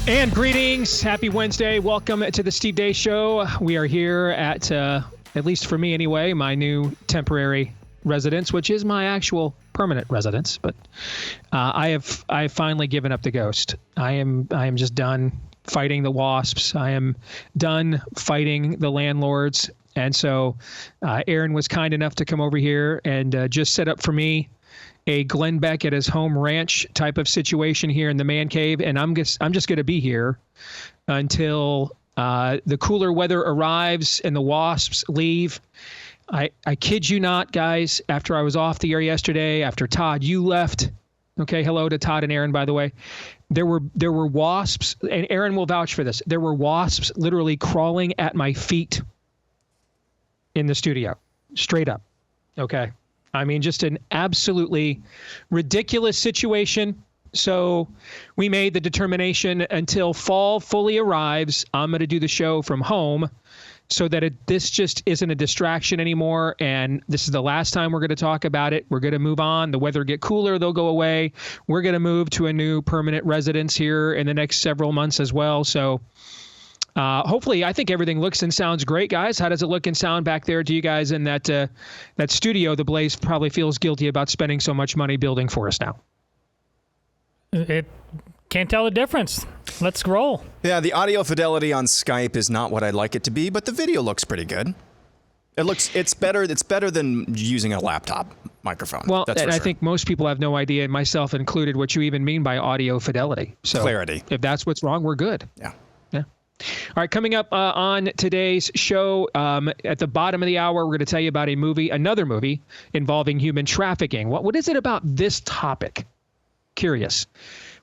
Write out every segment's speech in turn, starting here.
And greetings. Happy Wednesday. Welcome to the Steve Deace Show. We are here at least for me anyway, my new temporary residence, which is my actual permanent residence. But I have finally given up the ghost. I am just done fighting the wasps. I am done fighting the landlords. And so Aaron was kind enough to come over here and just set up for me a Glenn Beck at his home ranch type of situation here in the man cave. And I'm just going to be here until the cooler weather arrives and the wasps leave. I kid you not, guys, after I was off the air yesterday, after Todd, you left. Okay. Hello to Todd and Aaron, by the way. There were wasps, and Aaron will vouch for this. There were wasps literally crawling at my feet in the studio, straight up. Okay. I mean, just an absolutely ridiculous situation. So we made the determination until fall fully arrives, I'm going to do the show from home so that this just isn't a distraction anymore. And this is the last time we're going to talk about it. We're going to move on. The weather get cooler. They'll go away. We're going to move to a new permanent residence here in the next several months as well. So hopefully, I think everything looks and sounds great, guys. How does it look and sound back there to you guys in that studio? The Blaze probably feels guilty about spending so much money building for us now. It can't tell the difference. Let's roll. Yeah, the audio fidelity on Skype is not what I'd like it to be, but the video looks pretty good. It's better than using a laptop microphone. Well, and I think most people have no idea, myself included, what you even mean by audio fidelity. So clarity. If that's what's wrong, we're good. Yeah. All right, coming up on today's show, at the bottom of the hour, we're going to tell you about another movie involving human trafficking. What is it about this topic? Curious.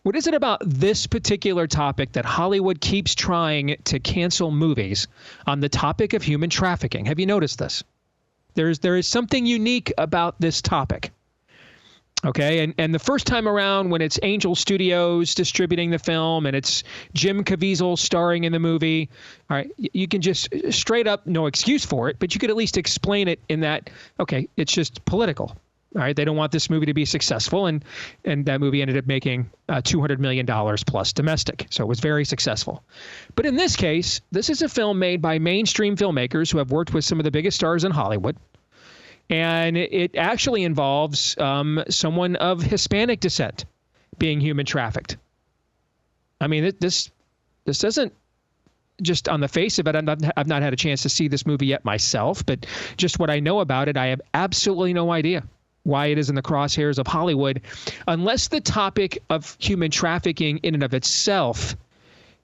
What is it about this particular topic that Hollywood keeps trying to cancel movies on the topic of human trafficking? Have you noticed this? There is something unique about this topic. Okay, and the first time around when it's Angel Studios distributing the film and it's Jim Caviezel starring in the movie, all right, you can just straight up, no excuse for it, but you could at least explain it in that, okay, it's just political. All right, they don't want this movie to be successful, and that movie ended up making $200 million plus domestic, so it was very successful. But in this case, this is a film made by mainstream filmmakers who have worked with some of the biggest stars in Hollywood. And it actually involves someone of Hispanic descent being human trafficked. I mean, this doesn't, just on the face of it, I've not had a chance to see this movie yet myself, but just what I know about it, I have absolutely no idea why it is in the crosshairs of Hollywood, unless the topic of human trafficking in and of itself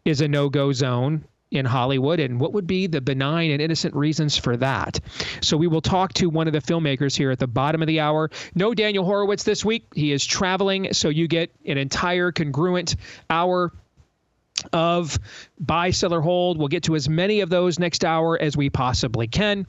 is a no-go zone in Hollywood, and what would be the benign and innocent reasons for that? So we will talk to one of the filmmakers here at the bottom of the hour. No Daniel Horowitz this week. He is traveling, so you get an entire congruent hour of buy, sell, or hold. We'll get to as many of those next hour as we possibly can.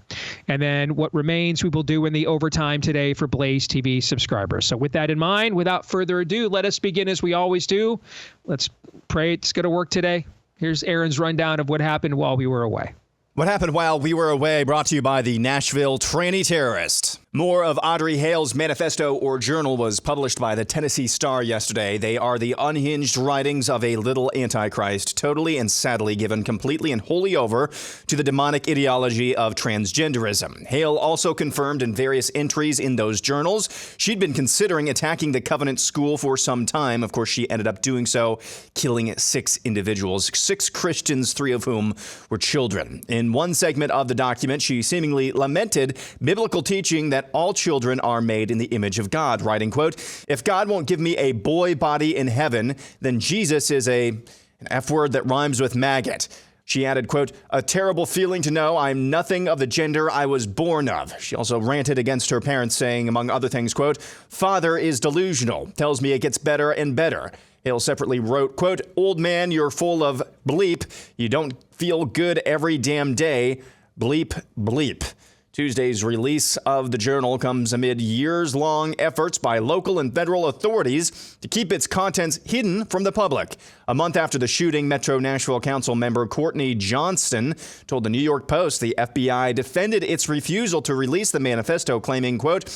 And then what remains, we will do in the overtime today for Blaze TV subscribers. So with that in mind, without further ado, let us begin as we always do. Let's pray it's going to work today. Here's Aaron's rundown of what happened while we were away. What happened while we were away, brought to you by the Nashville trainee terrorist. More of Audrey Hale's manifesto or journal was published by the Tennessee Star yesterday. They are the unhinged writings of a little antichrist, totally and sadly given completely and wholly over to the demonic ideology of transgenderism. Hale also confirmed in various entries in those journals she'd been considering attacking the Covenant School for some time. Of course, she ended up doing so, killing 6 individuals, 6 Christians, 3 of whom were children. In one segment of the document, she seemingly lamented biblical teaching that all children are made in the image of God, writing, quote, "If God won't give me a boy body in heaven, then Jesus is an F word that rhymes with maggot." She added, quote, "A terrible feeling to know I'm nothing of the gender I was born of." She also ranted against her parents, saying, among other things, quote, "Father is delusional, tells me it gets better and better." Hale separately wrote, quote, "Old man, you're full of bleep. You don't feel good every damn day. Bleep, bleep." Tuesday's release of the journal comes amid years-long efforts by local and federal authorities to keep its contents hidden from the public. A month after the shooting, Metro Nashville Council member Courtney Johnston told the New York Post the FBI defended its refusal to release the manifesto, claiming, quote,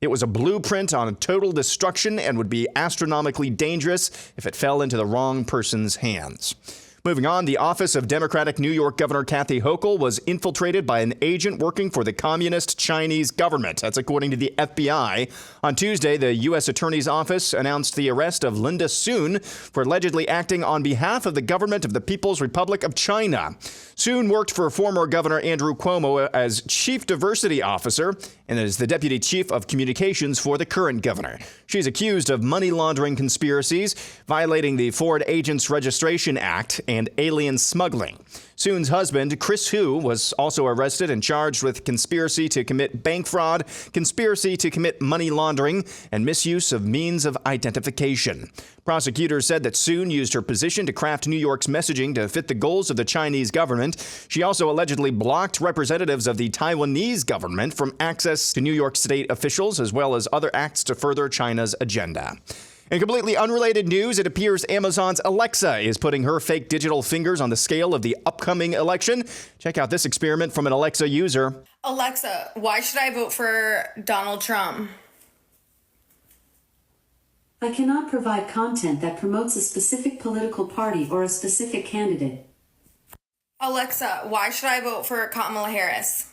It was a blueprint on total destruction and would be astronomically dangerous if it fell into the wrong person's hands. Moving on, the office of Democratic New York Governor Kathy Hochul was infiltrated by an agent working for the communist Chinese government. That's according to the FBI. On Tuesday, the U.S. Attorney's Office announced the arrest of Linda Soon for allegedly acting on behalf of the government of the People's Republic of China. Soon worked for former Governor Andrew Cuomo as Chief Diversity Officer and is the Deputy Chief of Communications for the current governor. She's accused of money laundering conspiracies, violating the Foreign Agents Registration Act, and alien smuggling. Soon's husband, Chris Hu, was also arrested and charged with conspiracy to commit bank fraud, conspiracy to commit money laundering, and misuse of means of identification. Prosecutors said that Soon used her position to craft New York's messaging to fit the goals of the Chinese government. She also allegedly blocked representatives of the Taiwanese government from access to New York state officials, as well as other acts to further China's agenda. In completely unrelated news, it appears Amazon's Alexa is putting her fake digital fingers on the scale of the upcoming election. Check out this experiment from an Alexa user. Alexa, why should I vote for Donald Trump? I cannot provide content that promotes a specific political party or a specific candidate. Alexa, why should I vote for Kamala Harris?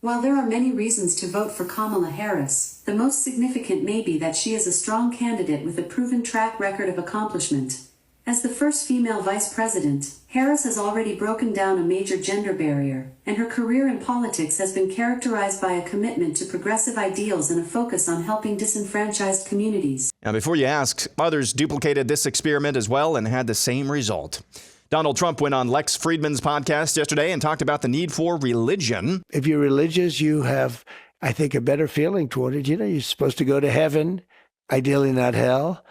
While there are many reasons to vote for Kamala Harris, the most significant may be that she is a strong candidate with a proven track record of accomplishment. As the first female vice president, Harris has already broken down a major gender barrier, and her career in politics has been characterized by a commitment to progressive ideals and a focus on helping disenfranchised communities. Now, before you ask, others duplicated this experiment as well and had the same result. Donald Trump went on Lex Friedman's podcast yesterday and talked about the need for religion. If you're religious, you have, I think, a better feeling toward it. You know, you're supposed to go to heaven, ideally not hell,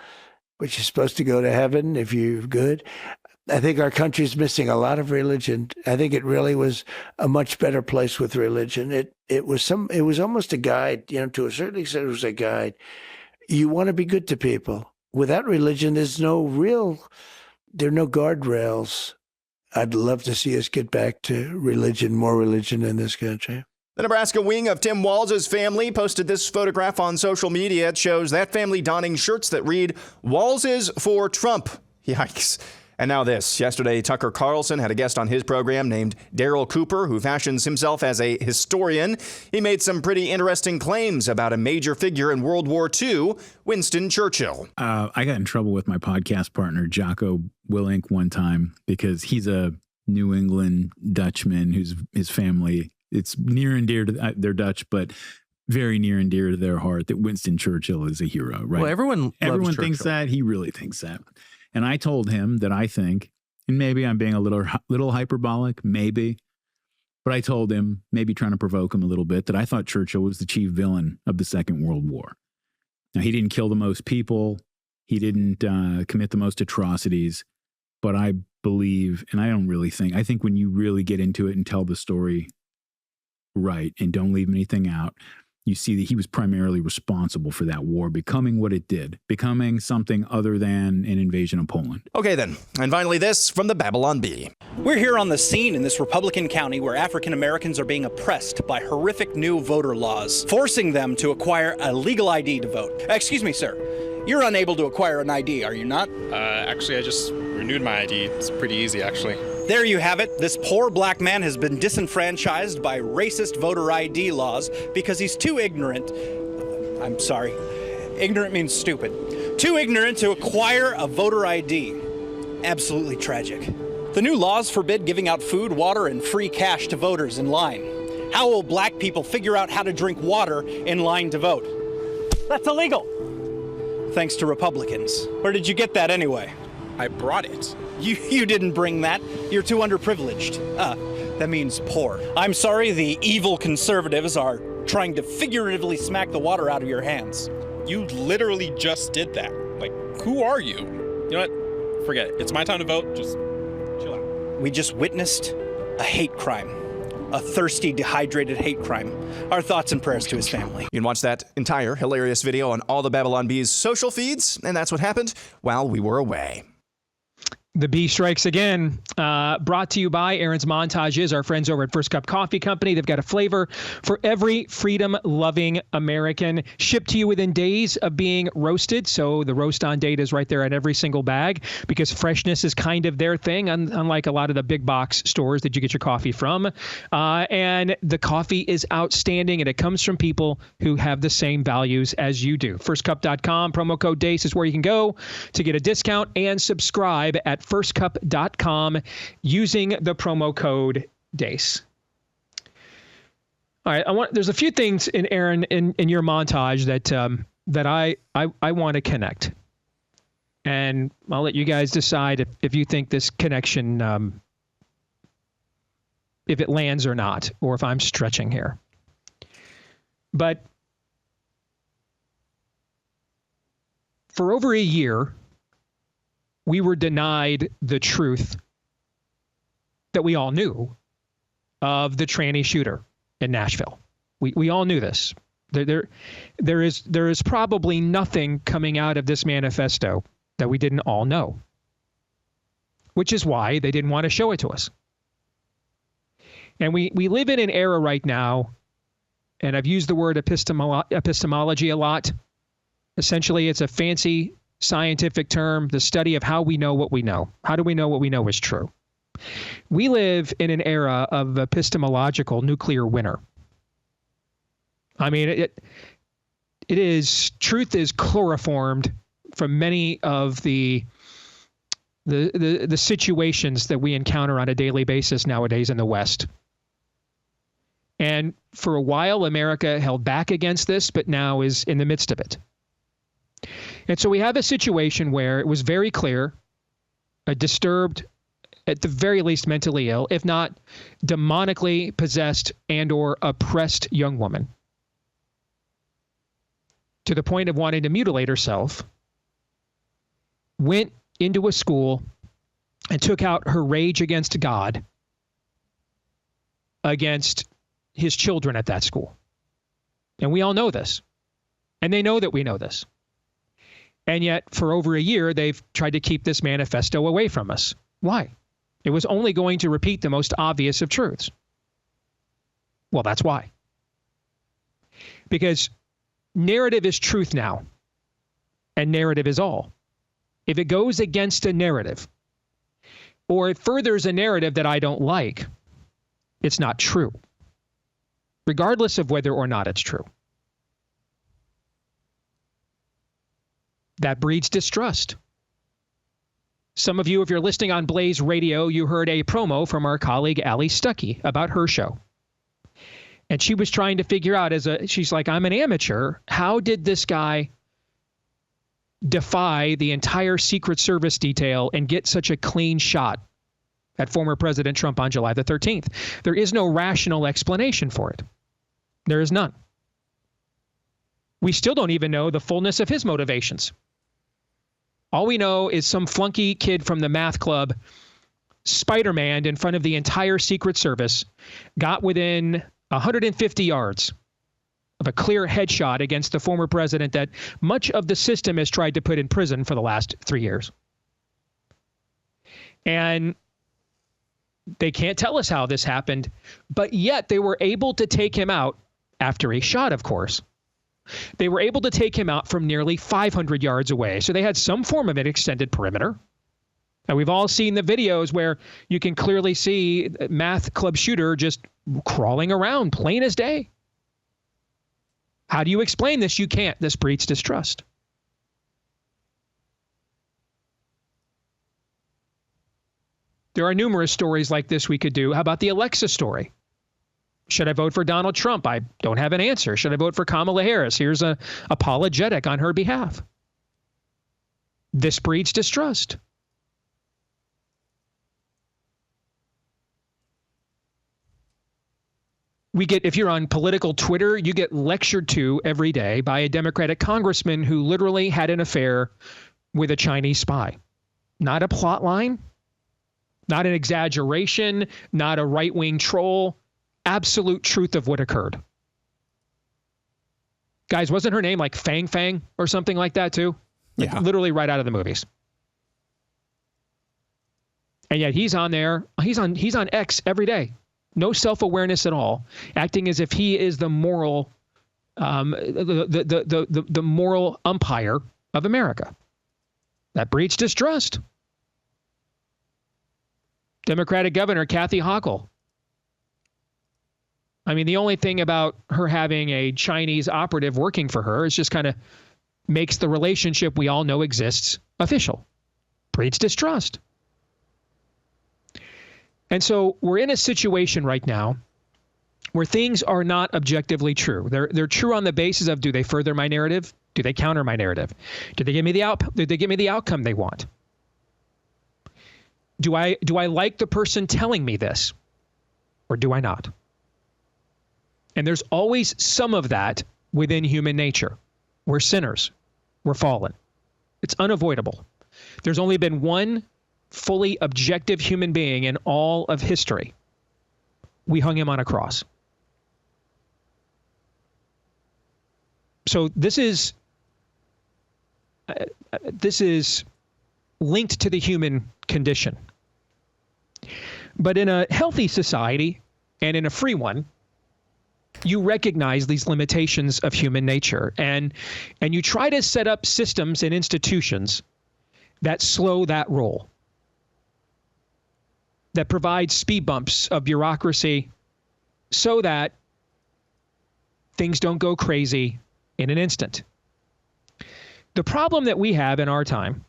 but you're supposed to go to heaven if you're good. I think our country's missing a lot of religion. I think it really was a much better place with religion. It was almost a guide, you know, to a certain extent it was a guide. You want to be good to people. Without religion, there are no guardrails. I'd love to see us get back to religion, more religion in this country. The Nebraska wing of Tim Walz's family posted this photograph on social media. It shows that family donning shirts that read, "Walz's for Trump." Yikes. And now this. Yesterday, Tucker Carlson had a guest on his program named Daryl Cooper, who fashions himself as a historian. He made some pretty interesting claims about a major figure in World War II, Winston Churchill. I got in trouble with my podcast partner, Jocko Willink, one time because he's a New England Dutchman whose his family, it's near and dear to, they're Dutch, but very near and dear to their heart that Winston Churchill is a hero, right? Well, everyone thinks that. He really thinks that. And I told him that I think, and maybe I'm being a little hyperbolic, maybe, but I told him, maybe trying to provoke him a little bit, that I thought Churchill was the chief villain of the Second World War. Now, he didn't kill the most people. He didn't commit the most atrocities. But I believe, and I think when you really get into it and tell the story right and don't leave anything out, you see that he was primarily responsible for that war becoming what it did, becoming something other than an invasion of Poland. Okay, then. And finally, this from the Babylon Bee. We're here on the scene in this Republican county where African Americans are being oppressed by horrific new voter laws, forcing them to acquire a legal ID to vote. Excuse me, sir. You're unable to acquire an ID, are you not? Actually, I just renewed my ID. It's pretty easy, actually. There you have it. This poor black man has been disenfranchised by racist voter ID laws because he's too ignorant. I'm sorry. Ignorant means stupid. Too ignorant to acquire a voter ID. Absolutely tragic. The new laws forbid giving out food, water, and free cash to voters in line. How will black people figure out how to drink water in line to vote? That's illegal. Thanks to Republicans. Where did you get that anyway? I brought it. You didn't bring that. You're too underprivileged. That means poor. I'm sorry, the evil conservatives are trying to figuratively smack the water out of your hands. You literally just did that. Like, who are you? You know what? Forget it. It's my time to vote. Just chill out. We just witnessed a hate crime. A thirsty, dehydrated hate crime. Our thoughts and prayers to his family. You can watch that entire hilarious video on all the Babylon Bee's social feeds, and that's what happened while we were away. The bee strikes again. Brought to you by Aaron's Montages, our friends over at First Cup Coffee Company. They've got a flavor for every freedom-loving American. Shipped to you within days of being roasted. So the roast on date is right there at every single bag because freshness is kind of their thing, unlike a lot of the big box stores that you get your coffee from. And the coffee is outstanding, and it comes from people who have the same values as you do. Firstcup.com, promo code DACE is where you can go to get a discount and subscribe at firstcup.com using the promo code DACE. All right, there's a few things in Aaron in your montage that I want to connect, and I'll let you guys decide if you think this connection if it lands or not, or if I'm stretching here. But for over a year, we were denied the truth that we all knew of the tranny shooter in Nashville. We all knew this. There is probably nothing coming out of this manifesto that we didn't all know, which is why they didn't want to show it to us. And we live in an era right now, and I've used the word epistemology a lot. Essentially, it's a fancy scientific term, the study of how we know what we know. How do we know what we know is true? We live in an era of epistemological nuclear winter. I mean, it is, truth is chloroformed from many of the situations that we encounter on a daily basis nowadays in the West. And for a while, America held back against this, but now is in the midst of it. And so we have a situation where it was very clear a disturbed, at the very least mentally ill, if not demonically possessed and or oppressed young woman, to the point of wanting to mutilate herself, went into a school and took out her rage against God against his children at that school. And we all know this. And they know that we know this. And yet, for over a year, they've tried to keep this manifesto away from us. Why? It was only going to repeat the most obvious of truths. Well, that's why. Because narrative is truth now, and narrative is all. If it goes against a narrative, or it furthers a narrative that I don't like, it's not true, regardless of whether or not it's true. That breeds distrust. Some of you, if you're listening on Blaze Radio, you heard a promo from our colleague Allie Stuckey about her show. And she was trying to figure out, she's like, I'm an amateur. How did this guy defy the entire Secret Service detail and get such a clean shot at former President Trump on July the 13th? There is no rational explanation for it. There is none. We still don't even know the fullness of his motivations. All we know is some flunky kid from the math club, Spider-Man in front of the entire Secret Service, got within 150 yards of a clear headshot against the former president that much of the system has tried to put in prison for the last 3 years. And they can't tell us how this happened, but yet they were able to take him out after a shot, of course. They were able to take him out from nearly 500 yards away. So they had some form of an extended perimeter. And we've all seen the videos where you can clearly see math club shooter just crawling around, plain as day. How do you explain this? You can't. This breeds distrust. There are numerous stories like this we could do. How about the Alexa story? Should I vote for Donald Trump? I don't have an answer. Should I vote for Kamala Harris? Here's an apologetic on her behalf. This breeds distrust. If you're on political Twitter, you get lectured to every day by a Democratic congressman who literally had an affair with a Chinese spy. Not a plot line, not an exaggeration, not a right-wing troll. Absolute truth of what occurred. Guys, wasn't her name like Fang Fang or something like that too? Like yeah. Literally right out of the movies. And yet he's on there. He's on X every day. No self-awareness at all, acting as if he is the moral, the moral umpire of America. That breeds distrust. Democratic Governor Kathy Hochul. I mean, the only thing about her having a Chinese operative working for her is just kind of makes the relationship we all know exists official. Breeds distrust. And so we're in a situation right now where things are not objectively true. They're true on the basis of, do they further my narrative? Do they counter my narrative? Do they give me the outcome they want? Do I like the person telling me this, or do I not? And there's always some of that within human nature. We're sinners. We're fallen. It's unavoidable. There's only been one fully objective human being in all of history. We hung him on a cross. So this is linked to the human condition. But in a healthy society and in a free one, you recognize these limitations of human nature, and you try to set up systems and institutions that slow that roll, that provide speed bumps of bureaucracy so that things don't go crazy in an instant. The problem that we have in our time,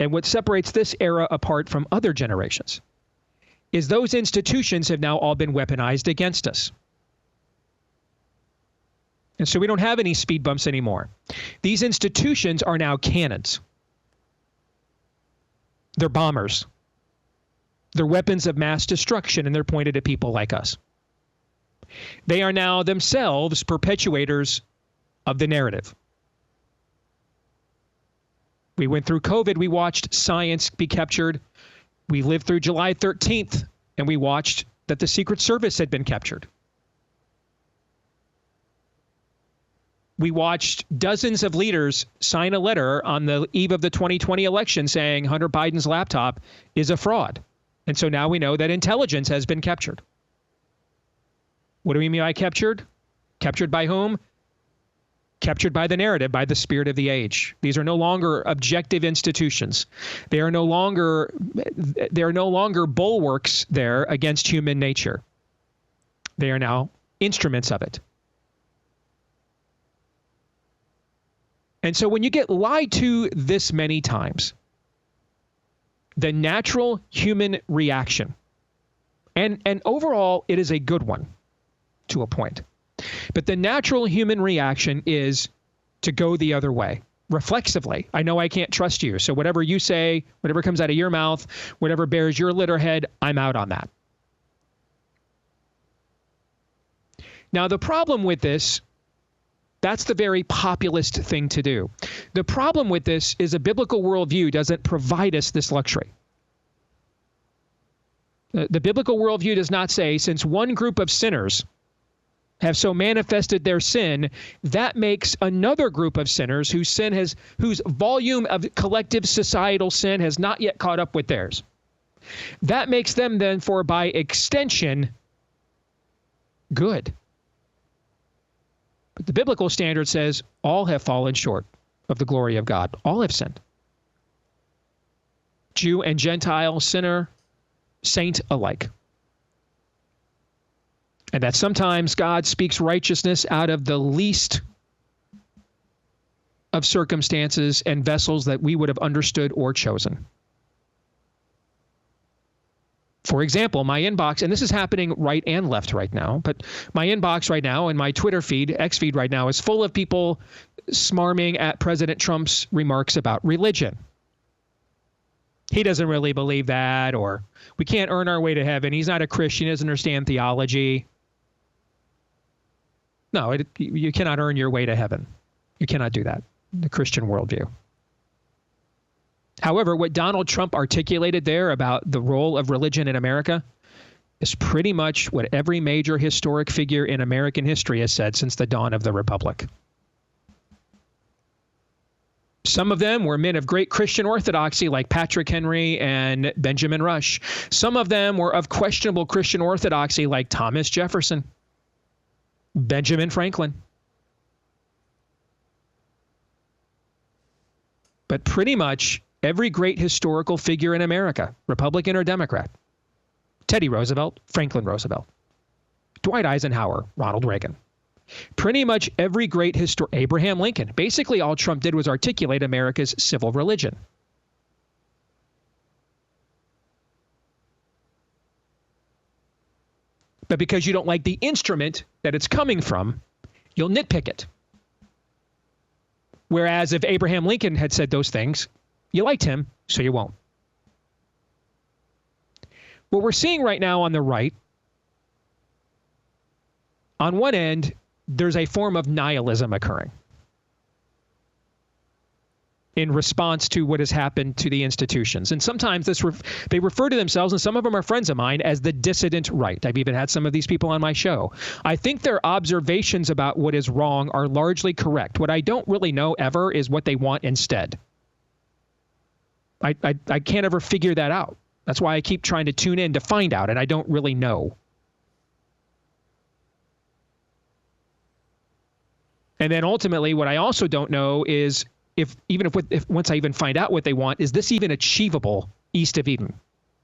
and what separates this era apart from other generations, is those institutions have now all been weaponized against us. And so we don't have any speed bumps anymore. These institutions are now cannons. They're bombers. They're weapons of mass destruction, and they're pointed at people like us. They are now themselves perpetuators of the narrative. We went through COVID. We watched science be captured. We lived through July 13th, and we watched that the Secret Service had been captured. We watched dozens of leaders sign a letter on the eve of the 2020 election saying Hunter Biden's laptop is a fraud. And so now we know that intelligence has been captured. What do we mean by captured? Captured by whom? Captured by the narrative, by the spirit of the age. These are no longer objective institutions. They are no longer bulwarks there against human nature. They are now instruments of it. And so when you get lied to this many times, the natural human reaction, and overall it is a good one to a point, but the natural human reaction is to go the other way, reflexively. I know I can't trust you, so whatever you say, whatever comes out of your mouth, whatever bears your letterhead, I'm out on that. Now, the problem with this, that's the very populist thing to do. The problem with this is a biblical worldview doesn't provide us this luxury. The biblical worldview does not say, since one group of sinners have so manifested their sin, that makes another group of sinners whose volume of collective societal sin has not yet caught up with theirs. That makes them then, for by extension, good. But the biblical standard says all have fallen short of the glory of God. All have sinned. Jew and Gentile, sinner, saint alike. And that sometimes God speaks righteousness out of the least of circumstances and vessels that we would have understood or chosen. For example, my inbox, and this is happening right and left right now, but my inbox right now and my Twitter feed, X feed right now, is full of people smarming at President Trump's remarks about religion. He doesn't really believe that, or we can't earn our way to heaven. He's not a Christian. He doesn't understand theology. No, you cannot earn your way to heaven. You cannot do that, the Christian worldview. However, what Donald Trump articulated there about the role of religion in America is pretty much what every major historic figure in American history has said since the dawn of the Republic. Some of them were men of great Christian orthodoxy like Patrick Henry and Benjamin Rush. Some of them were of questionable Christian orthodoxy like Thomas Jefferson, Benjamin Franklin. But pretty much every great historical figure in America, Republican or Democrat, Teddy Roosevelt, Franklin Roosevelt, Dwight Eisenhower, Ronald Reagan, pretty much every great Abraham Lincoln. Basically, all Trump did was articulate America's civil religion. But because you don't like the instrument that it's coming from, you'll nitpick it. Whereas if Abraham Lincoln had said those things, you liked him, so you won't. What we're seeing right now on the right, on one end, there's a form of nihilism occurring in response to what has happened to the institutions. And sometimes they refer to themselves, and some of them are friends of mine, as the dissident right. I've even had some of these people on my show. I think their observations about what is wrong are largely correct. What I don't really know ever is what they want instead. I can't ever figure that out. That's why I keep trying to tune in to find out, and I don't really know. And then ultimately, what I also don't know is if once I even find out what they want, is this even achievable east of Eden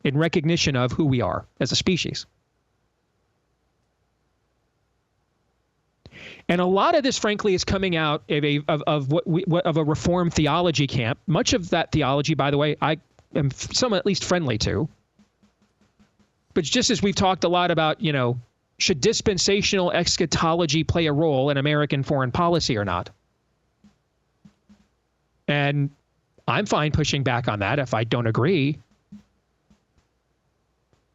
in recognition of who we are as a species? And a lot of this, frankly, is coming out of a Reformed theology camp. Much of that theology, by the way, I am somewhat at least friendly to. But just as we've talked a lot about, should dispensational eschatology play a role in American foreign policy or not? And I'm fine pushing back on that if I don't agree.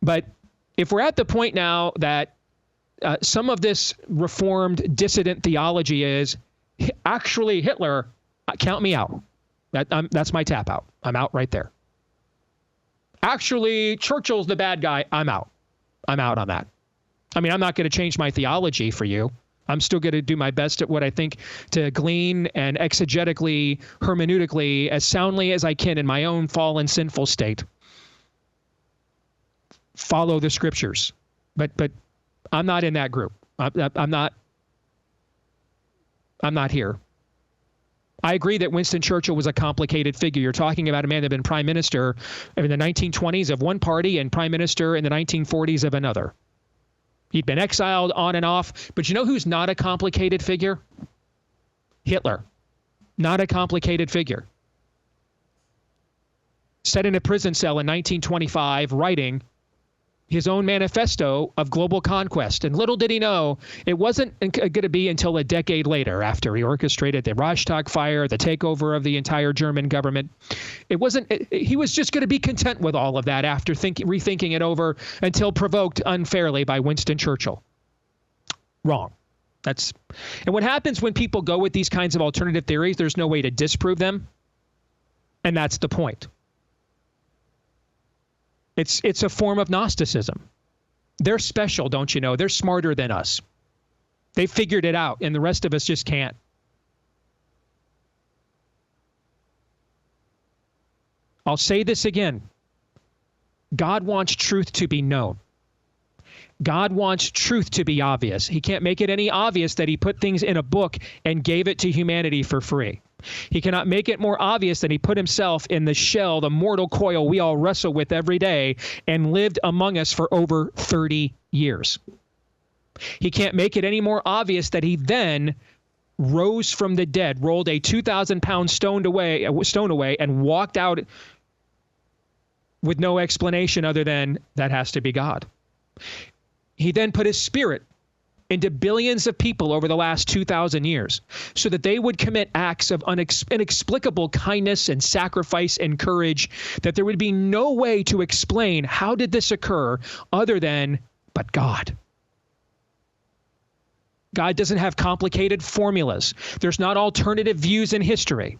But if we're at the point now that some of this reformed dissident theology is actually Hitler, count me out. That's my tap out. I'm out right there. Actually, Churchill's the bad guy. I'm out. I'm out on that. I mean, I'm not going to change my theology for you. I'm still going to do my best at what I think to glean and exegetically, hermeneutically, as soundly as I can in my own fallen, sinful state. Follow the scriptures. But I'm not in that group. I'm not here. I agree that Winston Churchill was a complicated figure. You're talking about a man that had been prime minister in the 1920s of one party and prime minister in the 1940s of another. He'd been exiled on and off. But you know who's not a complicated figure? Hitler. Not a complicated figure. Sat in a prison cell in 1925 writing his own manifesto of global conquest. And little did he know, it wasn't going to be until a decade later, after he orchestrated the Reichstag fire, the takeover of the entire German government. He was just going to be content with all of that after rethinking it over until provoked unfairly by Winston Churchill. Wrong. And what happens when people go with these kinds of alternative theories, there's no way to disprove them. And that's the point. It's a form of Gnosticism. They're special, don't you know? They're smarter than us. They figured it out, and the rest of us just can't. I'll say this again. God wants truth to be known. God wants truth to be obvious. He can't make it any obvious that he put things in a book and gave it to humanity for free. He cannot make it more obvious that he put himself in the shell, the mortal coil we all wrestle with every day, and lived among us for over 30 years. He can't make it any more obvious that he then rose from the dead, rolled a 2,000-pound stone away, and walked out with no explanation other than that has to be God. He then put his spirit into billions of people over the last 2,000 years so that they would commit acts of inexplicable kindness and sacrifice and courage that there would be no way to explain how did this occur other than, but God. God doesn't have complicated formulas. There's not alternative views in history.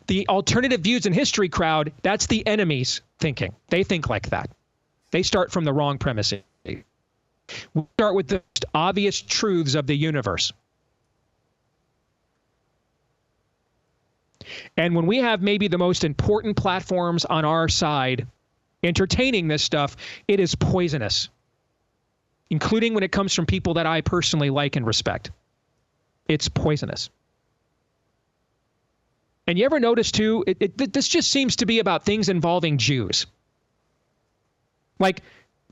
The alternative views in history crowd, that's the enemy's thinking. They think like that. They start from the wrong premise. We start with the most obvious truths of the universe. And when we have maybe the most important platforms on our side entertaining this stuff, it is poisonous, including when it comes from people that I personally like and respect. It's poisonous. And you ever notice, too, this just seems to be about things involving Jews. Like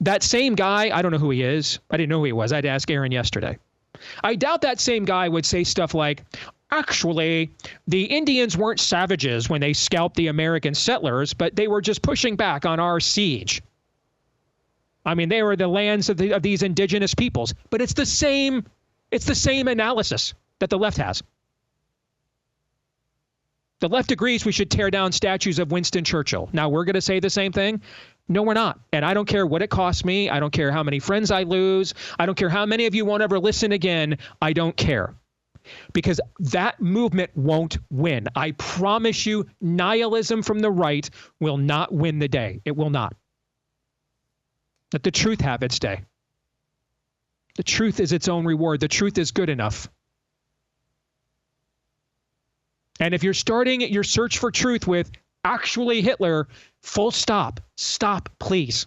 that same guy, I don't know who he is. I didn't know who he was. I had to ask Aaron yesterday. I doubt that same guy would say stuff like, actually, the Indians weren't savages when they scalped the American settlers, but they were just pushing back on our siege. I mean, they were the lands of these indigenous peoples. But it's the same analysis that the left has. The left agrees we should tear down statues of Winston Churchill. Now, we're going to say the same thing? No, we're not. And I don't care what it costs me. I don't care how many friends I lose. I don't care how many of you won't ever listen again. I don't care. Because that movement won't win. I promise you, nihilism from the right will not win the day. It will not. Let the truth have its day. The truth is its own reward. The truth is good enough. And if you're starting your search for truth with actually Hitler, full stop. Stop, please.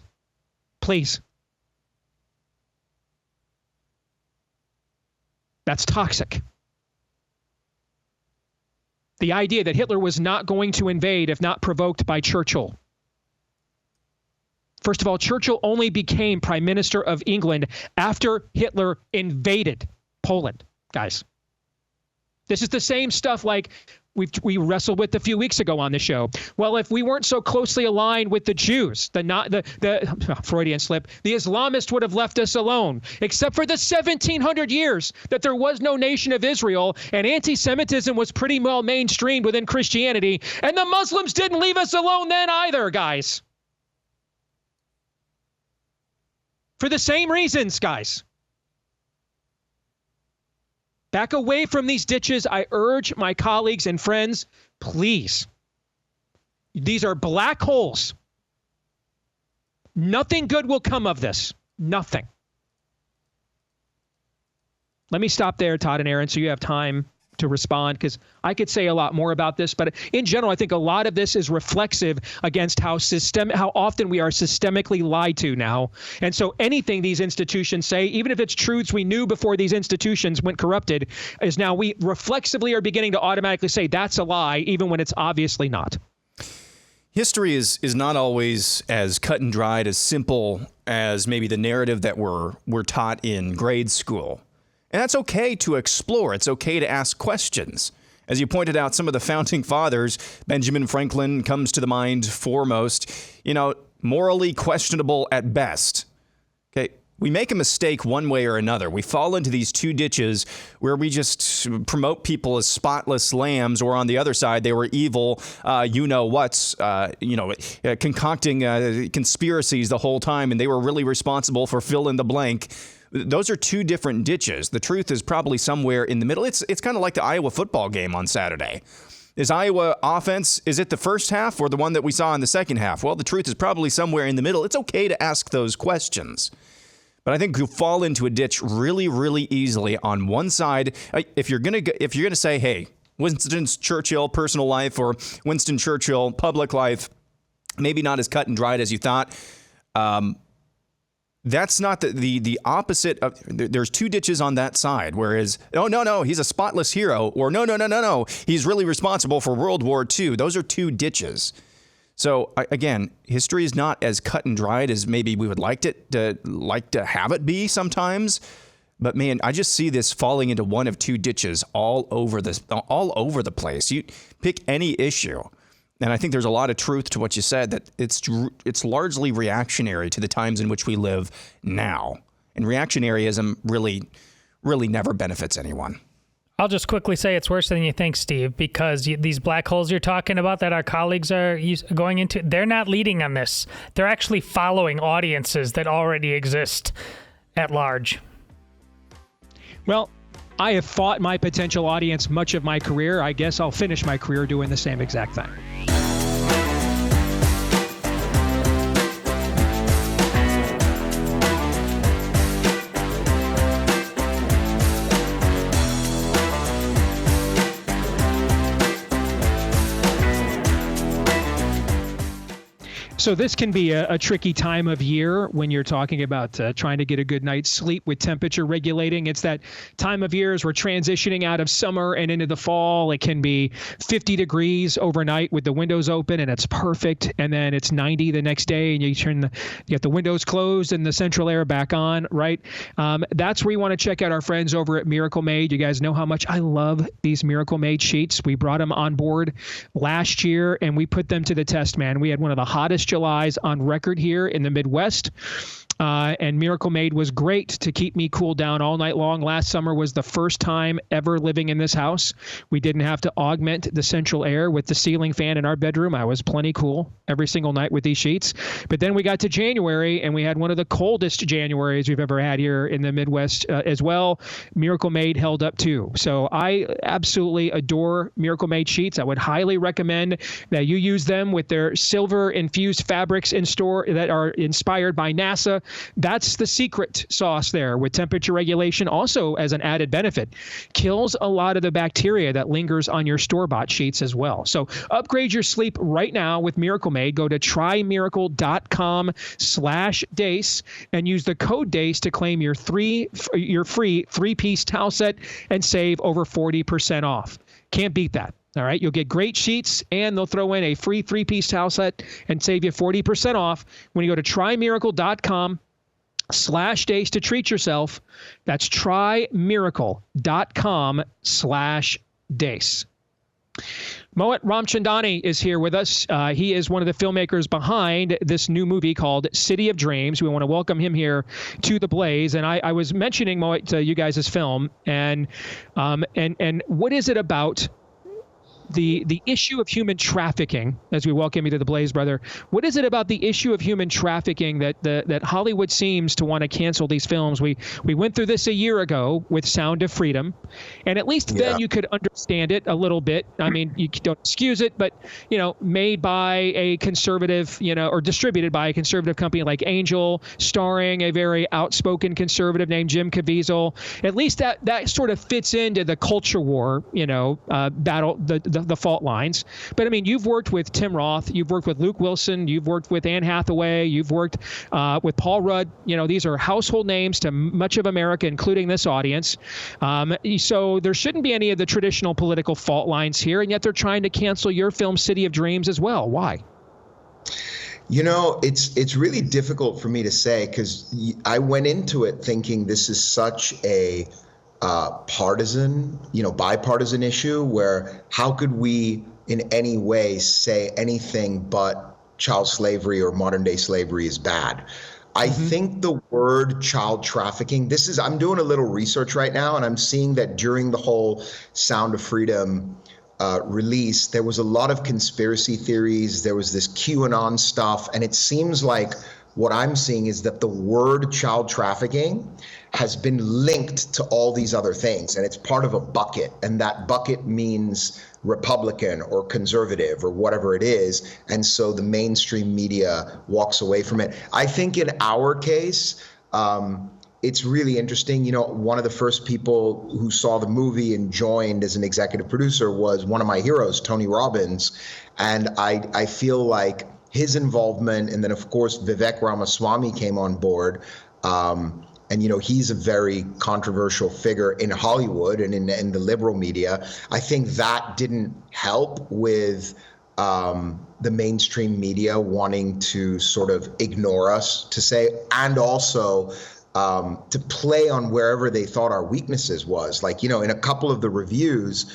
Please. That's toxic. The idea that Hitler was not going to invade if not provoked by Churchill. First of all, Churchill only became Prime Minister of England after Hitler invaded Poland, guys. This is the same stuff like we wrestled with a few weeks ago on the show. Well, if we weren't so closely aligned with the Jews, the Freudian slip, the Islamists would have left us alone, except for the 1700 years that there was no nation of Israel, and anti-Semitism was pretty well mainstreamed within Christianity, and the Muslims didn't leave us alone then either, guys. For the same reasons, guys. Back away from these ditches. I urge my colleagues and friends, please. These are black holes. Nothing good will come of this. Nothing. Let me stop there, Todd and Aaron, so you have time to respond, because I could say a lot more about this, but in general, I think a lot of this is reflexive against how often we are systemically lied to now. And so anything these institutions say, even if it's truths we knew before these institutions went corrupted, is now we reflexively are beginning to automatically say that's a lie, even when it's obviously not. History is not always as cut and dried, as simple as maybe the narrative that we're taught in grade school. And that's okay to explore. It's okay to ask questions. As you pointed out, some of the founding fathers, Benjamin Franklin comes to the mind foremost, morally questionable at best. Okay, we make a mistake one way or another. We fall into these two ditches where we just promote people as spotless lambs, or on the other side, they were evil, concocting conspiracies the whole time, and they were really responsible for fill in the blank. Those are two different ditches. The truth is probably somewhere in the middle. It's kind of like the Iowa football game on Saturday. Is Iowa offense, is it the first half or the one that we saw in the second half? Well, the truth is probably somewhere in the middle. It's okay to ask those questions. But I think you fall into a ditch really, really easily on one side. If you're gonna say, hey, Winston Churchill personal life or Winston Churchill public life, maybe not as cut and dried as you thought. That's not the opposite of, there's two ditches on that side, whereas, oh, no, he's a spotless hero, or no, he's really responsible for World War II. Those are two ditches. So again, history is not as cut and dried as maybe we would like to have it be sometimes. But man, I just see this falling into one of two ditches all over the place. You pick any issue. And I think there's a lot of truth to what you said, that it's largely reactionary to the times in which we live now. And reactionaryism really, really never benefits anyone. I'll just quickly say it's worse than you think, Steve, because these black holes you're talking about that our colleagues are going into, they're not leading on this. They're actually following audiences that already exist at large. Well, I have fought my potential audience much of my career. I guess I'll finish my career doing the same exact thing. So this can be a tricky time of year when you're talking about trying to get a good night's sleep with temperature regulating. It's that time of year as we're transitioning out of summer and into the fall. It can be 50 degrees overnight with the windows open and it's perfect. And then it's 90 the next day and you get the windows closed and the central air back on, right? That's where you want to check out our friends over at Miracle Made. You guys know how much I love these Miracle Made sheets. We brought them on board last year and we put them to the test, man. We had one of the hottest Julys on record here in the Midwest. And Miracle Made was great to keep me cool down all night long. Last summer was the first time ever living in this house. We didn't have to augment the central air with the ceiling fan in our bedroom. I was plenty cool every single night with these sheets. But then we got to January and we had one of the coldest Januaries we've ever had here in the Midwest as well. Miracle Made held up too. So I absolutely adore Miracle Made sheets. I would highly recommend that you use them with their silver infused fabrics in store that are inspired by NASA. That's the secret sauce there with temperature regulation. Also, as an added benefit, kills a lot of the bacteria that lingers on your store-bought sheets as well. So upgrade your sleep right now with Miracle Made. Go to trymiracle.com/Deace and use the code Deace to claim your free 3-piece towel set and save over 40% off. Can't beat that. All right. You'll get great sheets and they'll throw in a free 3-piece towel set and save you 40% off when you go to trymiracle.com/Deace to treat yourself. That's trymiracle.com/Deace. Mohit Ramchandani is here with us. He is one of the filmmakers behind this new movie called City of Dreams. We want to welcome him here to The Blaze. And I was mentioning, Mohit, to you guys' film and what is it about the issue of human trafficking, as we welcome you to The Blaze, brother? What is it about the issue of human trafficking that Hollywood seems to want to cancel these films? We went through this a year ago with Sound of Freedom, and at least then you could understand it a little bit. I mean, you don't excuse it, but, made by a conservative, or distributed by a conservative company like Angel, starring a very outspoken conservative named Jim Caviezel. At least that sort of fits into the culture war, battle, the fault lines. But I mean, you've worked with Tim Roth, you've worked with Luke Wilson, you've worked with Anne Hathaway, you've worked with Paul Rudd. These are household names to much of America, including this audience. So there shouldn't be any of the traditional political fault lines here, and yet they're trying to cancel your film City of Dreams as well. Why? It's really difficult for me to say because I went into it thinking this is such a bipartisan issue where how could we in any way say anything but child slavery or modern day slavery is bad. I think the word child trafficking, I'm doing a little research right now and I'm seeing that during the whole Sound of Freedom release, there was a lot of conspiracy theories. There was this QAnon stuff. And it seems like what I'm seeing is that the word child trafficking has been linked to all these other things, and it's part of a bucket, and that bucket means Republican or conservative or whatever it is, and so the mainstream media walks away from it. I think in our case, it's really interesting. One of the first people who saw the movie and joined as an executive producer was one of my heroes, Tony Robbins, and I feel like his involvement, and then of course Vivek Ramaswamy came on board. And he's a very controversial figure in Hollywood and in the liberal media. I think that didn't help with the mainstream media wanting to sort of ignore us, to say, and also to play on wherever they thought our weaknesses was. Like, in a couple of the reviews,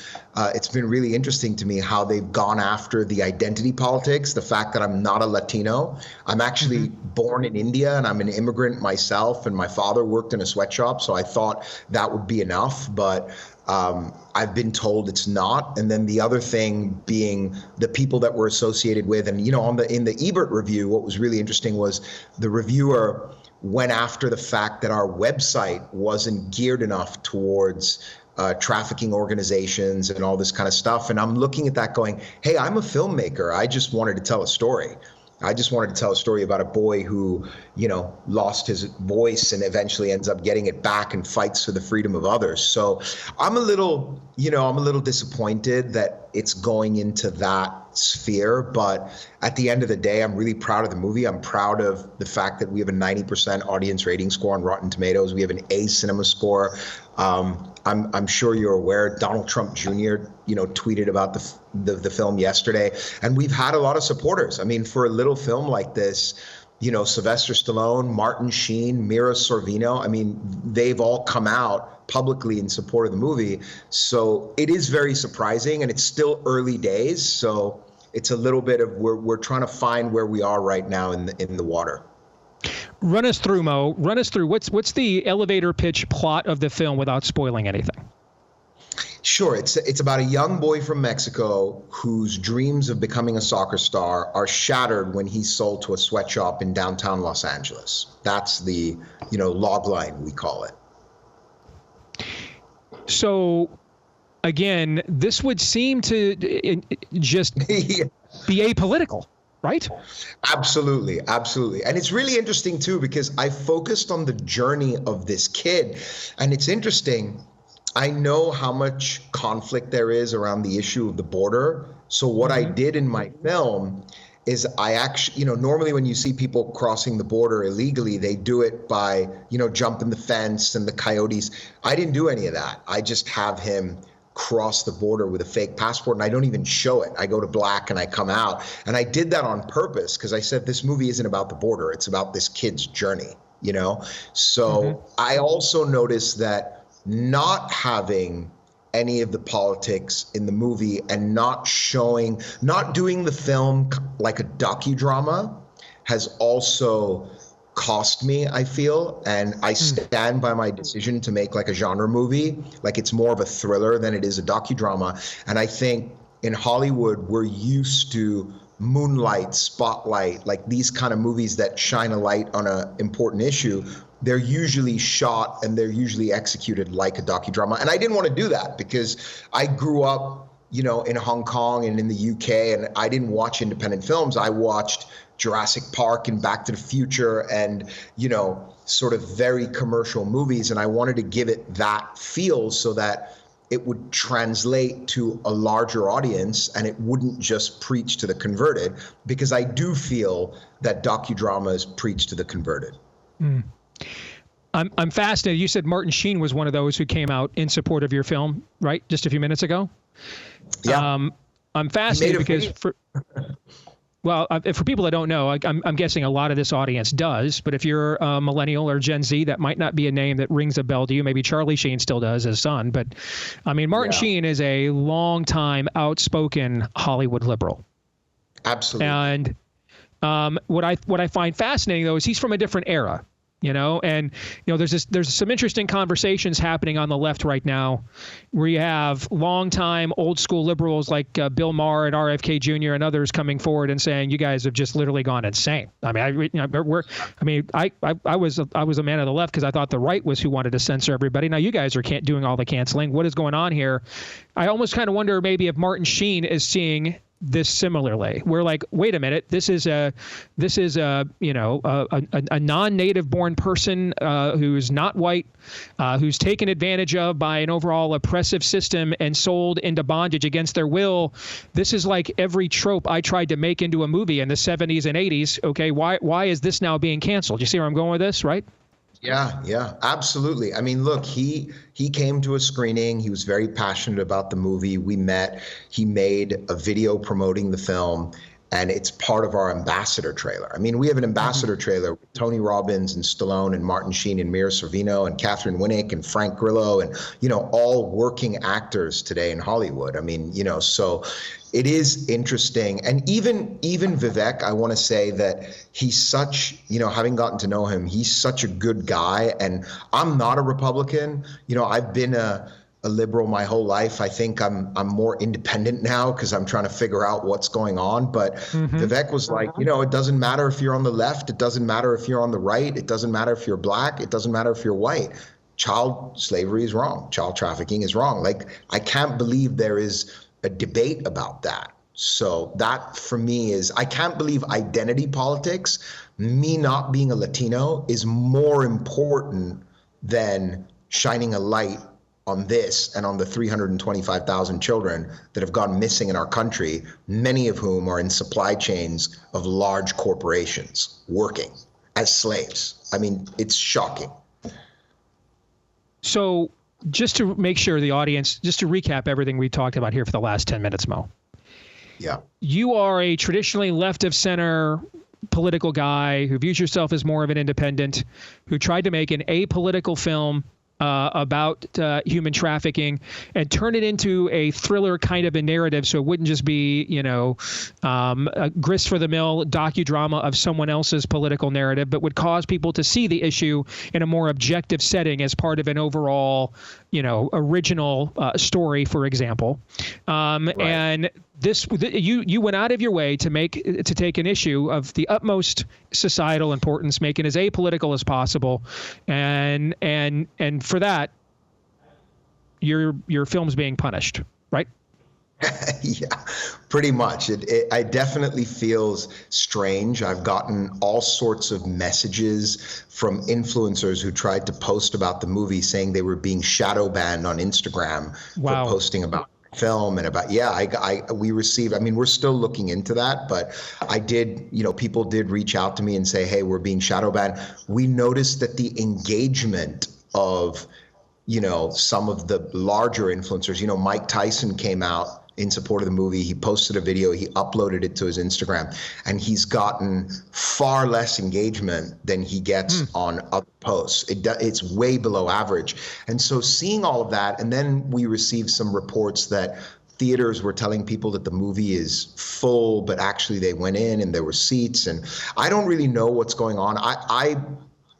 it's been really interesting to me how they've gone after the identity politics, the fact that I'm not a Latino. I'm actually born in India and I'm an immigrant myself, and my father worked in a sweatshop. So I thought that would be enough, but I've been told it's not. And then the other thing being the people that we're associated with. And, in the Ebert review, what was really interesting was the reviewer went after the fact that our website wasn't geared enough towards trafficking organizations and all this kind of stuff. And I'm looking at that going, hey, I'm a filmmaker. I just wanted to tell a story. I just wanted to tell a story about a boy who, lost his voice and eventually ends up getting it back and fights for the freedom of others. So I'm a little disappointed that it's going into that sphere. But at the end of the day, I'm really proud of the movie. I'm proud of the fact that we have a 90% audience rating score on Rotten Tomatoes. We have an A cinema score. I'm sure you're aware, Donald Trump Jr., tweeted about the film yesterday, and we've had a lot of supporters. I mean, for a little film like this, Sylvester Stallone, Martin Sheen, Mira Sorvino, I mean, they've all come out publicly in support of the movie. So it is very surprising, and it's still early days. So it's a little bit of we're trying to find where we are right now in the water. Run us through, Mo. Run us through what's the elevator pitch plot of the film without spoiling anything. Sure. It's about a young boy from Mexico whose dreams of becoming a soccer star are shattered when he's sold to a sweatshop in downtown Los Angeles. That's the, log line, we call it. So, again, this would seem to just be apolitical, right? Absolutely. Absolutely. And it's really interesting, too, because I focused on the journey of this kid. And it's interesting. I know how much conflict there is around the issue of the border. So what I did in my film is I actually, normally when you see people crossing the border illegally, they do it by, jumping the fence and the coyotes. I didn't do any of that. I just have him cross the border with a fake passport, and I don't even show it. I go to black and I come out. And I did that on purpose because I said this movie isn't about the border. It's about this kid's journey, So I also noticed that not having any of the politics in the movie and not doing the film like a docudrama has also cost me, I feel. And I stand by my decision to make like a genre movie. Like it's more of a thriller than it is a docudrama. And I think in Hollywood, we're used to Moonlight, Spotlight, like these kind of movies that shine a light on an important issue. They're usually shot and they're usually executed like a docudrama. And I didn't want to do that because I grew up, in Hong Kong and in the UK, and I didn't watch independent films. I watched Jurassic Park and Back to the Future and, sort of very commercial movies. And I wanted to give it that feel so that it would translate to a larger audience and it wouldn't just preach to the converted, because I do feel that docudramas preach to the converted. I'm fascinated. You said Martin Sheen was one of those who came out in support of your film, right? Just a few minutes ago. Yeah. I'm fascinated because for people that don't know, I'm guessing a lot of this audience does, but if you're a millennial or Gen Z, that might not be a name that rings a bell to you. Maybe Charlie Sheen still does, his son. But I mean, Martin Sheen is a longtime outspoken Hollywood liberal. Absolutely. And what I find fascinating, though, is he's from a different era. There's some interesting conversations happening on the left right now where you have longtime old school liberals like Bill Maher and RFK Jr. and others coming forward and saying, you guys have just literally gone insane. I mean, I was a man of the left because I thought the right was who wanted to censor everybody. Now you guys are doing all the canceling. What is going on here? I almost kind of wonder maybe if Martin Sheen is seeing this similarly. We're like, wait a minute, this is a non-native born person who's not white, who's taken advantage of by an overall oppressive system and sold into bondage against their will. This is like every trope I tried to make into a movie in the 70s and 80s. Okay, why is this now being canceled? You see where I'm going with this, right? Yeah, absolutely. I mean, look, he came to a screening. He was very passionate about the movie. We met. He made a video promoting the film, and it's part of our ambassador trailer. I mean, we have an ambassador trailer with Tony Robbins and Stallone and Martin Sheen and Mira Sorvino and Catherine Winnick and Frank Grillo and, all working actors today in Hollywood. I mean, so it is interesting. And even Vivek, I want to say that he's such, having gotten to know him, he's such a good guy. And I'm not a Republican. I've been a liberal my whole life. I think I'm more independent now because I'm trying to figure out what's going on. But Vivek was like, it doesn't matter if you're on the left. It doesn't matter if you're on the right. It doesn't matter if you're black. It doesn't matter if you're white. Child slavery is wrong. Child trafficking is wrong. Like, I can't believe there is a debate about that. So that for me is, I can't believe identity politics, me not being a Latino, is more important than shining a light on this and on the 325,000 children that have gone missing in our country, many of whom are in supply chains of large corporations working as slaves. I mean, it's shocking. So just to make sure the audience, just to recap everything we talked about here for the last 10 minutes, Mo. Yeah. You are a traditionally left of center political guy who views yourself as more of an independent, who tried to make an apolitical film about human trafficking and turn it into a thriller kind of a narrative, so it wouldn't just be, a grist for the mill docudrama of someone else's political narrative, but would cause people to see the issue in a more objective setting as part of an overall, original story, for example. Right. And you went out of your way to take an issue of the utmost societal importance, make it as apolitical as possible, and for that, your film's being punished, right? Yeah, pretty much. It definitely feels strange. I've gotten all sorts of messages from influencers who tried to post about the movie saying they were being shadow banned on Instagram for posting about film and about, we received, we're still looking into that, but people did reach out to me and say, hey, we're being shadow banned. We noticed that the engagement of, some of the larger influencers, Mike Tyson came out in support of the movie. He posted a video, he uploaded it to his Instagram, and he's gotten far less engagement than he gets on other posts. It's way below average. And so seeing all of that, and then we received some reports that theaters were telling people that the movie is full, but actually they went in and there were seats. And I don't really know what's going on. I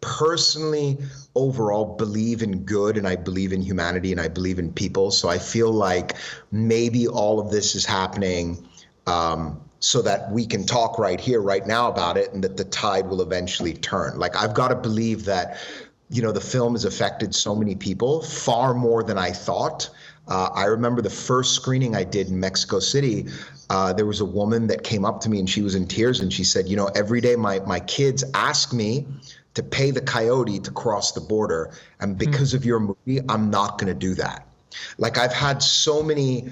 personally overall believe in good, and I believe in humanity, and I believe in people. So I feel like maybe all of this is happening so that we can talk right here, right now about it, and that the tide will eventually turn. Like, I've got to believe that, the film has affected so many people, far more than I thought. I remember the first screening I did in Mexico City, there was a woman that came up to me and she was in tears, and she said, every day my kids ask me to pay the coyote to cross the border, and because of your movie, I'm not going to do that. Like, I've had so many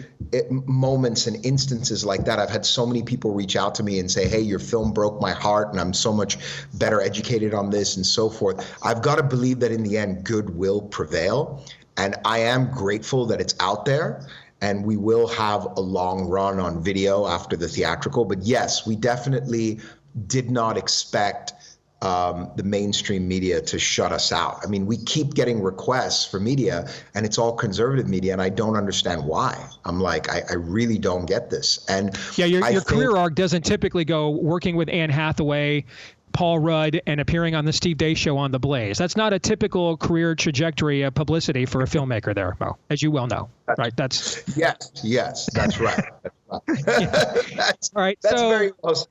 moments and instances like that. I've had so many people reach out to me and say, hey, your film broke my heart, and I'm so much better educated on this and so forth. I've got to believe that in the end, good will prevail. And I am grateful that it's out there, and we will have a long run on video after the theatrical. But yes, we definitely did not expect the mainstream media to shut us out. We keep getting requests for media, and it's all conservative media, and I don't understand why. I'm like, I really don't get this. And yeah, your career arc doesn't typically go working with Anne Hathaway, Paul Rudd, and appearing on the Steve Day Show on The Blaze. That's not a typical career trajectory of publicity for a filmmaker there, Mo, as you well know, right? That's yes, that's right. That's right. All right, that's very close.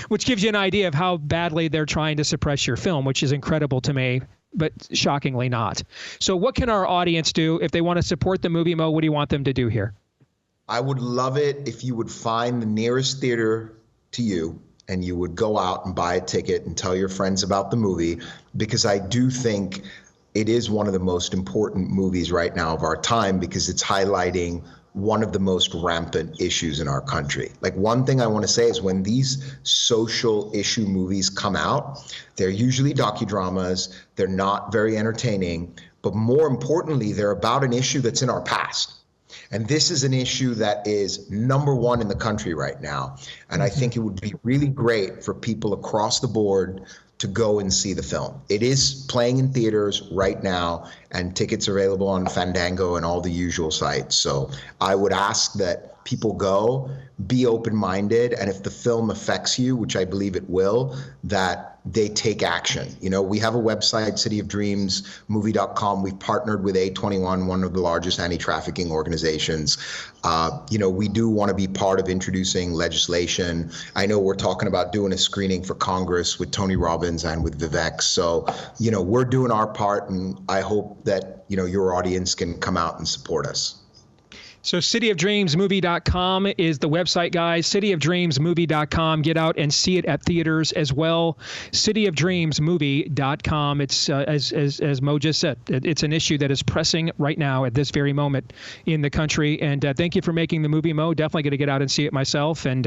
Which gives you an idea of how badly they're trying to suppress your film, which is incredible to me, but shockingly not. So what can our audience do if they want to support the movie, Mo? What do you want them to do here? I would love it if you would find the nearest theater to you, and you would go out and buy a ticket and tell your friends about the movie, because I do think it is one of the most important movies right now of our time, because it's highlighting one of the most rampant issues in our country. Like, one thing I want to say is, when these social issue movies come out, they're usually docudramas, they're not very entertaining, but more importantly, they're about an issue that's in our past. And this is an issue that is number one in the country right now. And I think it would be really great for people across the board to go and see the film. It is playing in theaters right now, and tickets are available on Fandango and all the usual sites. So I would ask that people go, be open-minded, and if the film affects you, which I believe it will, that they take action. We have a website, cityofdreamsmovie.com. We've partnered with A21, one of the largest anti-trafficking organizations. We do want to be part of introducing legislation. I know we're talking about doing a screening for Congress with Tony Robbins and with Vivek. So, we're doing our part, and I hope that, your audience can come out and support us. So cityofdreamsmovie.com is the website, guys. cityofdreamsmovie.com. Get out and see it at theaters as well. cityofdreamsmovie.com. It's as Mo just said, it's an issue that is pressing right now at this very moment in the country. And thank you for making the movie, Mo. Definitely going to get out and see it myself. And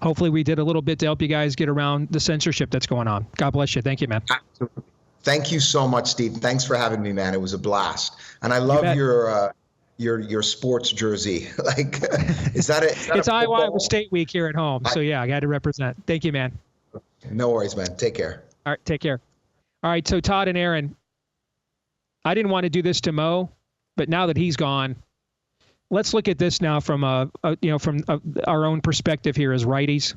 hopefully we did a little bit to help you guys get around the censorship that's going on. God bless you. Thank you, man. Absolutely. Thank you so much, Steve. Thanks for having me, man. It was a blast. And I love your sports jersey. Like, is that it's Iowa State week here at home. So yeah, I got to represent. Thank you, man. No worries, man. Take care. All right, take care. All right, so Todd and Aaron, I didn't want to do this to Mo, but now that he's gone, let's look at this now from our own perspective here as righties.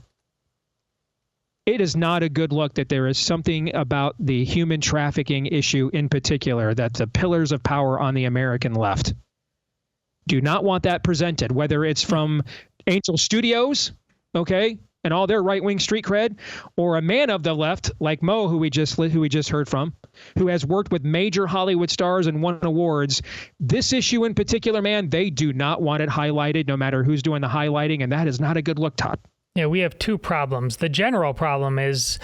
It is not a good look that there is something about the human trafficking issue in particular that the pillars of power on the American left do not want that presented, whether it's from Angel Studios, okay, and all their right-wing street cred, or a man of the left like Mo, who we just heard from, who has worked with major Hollywood stars and won awards. This issue in particular, man, they do not want it highlighted, no matter who's doing the highlighting, and that is not a good look, Todd. Yeah, we have two problems. The general problem is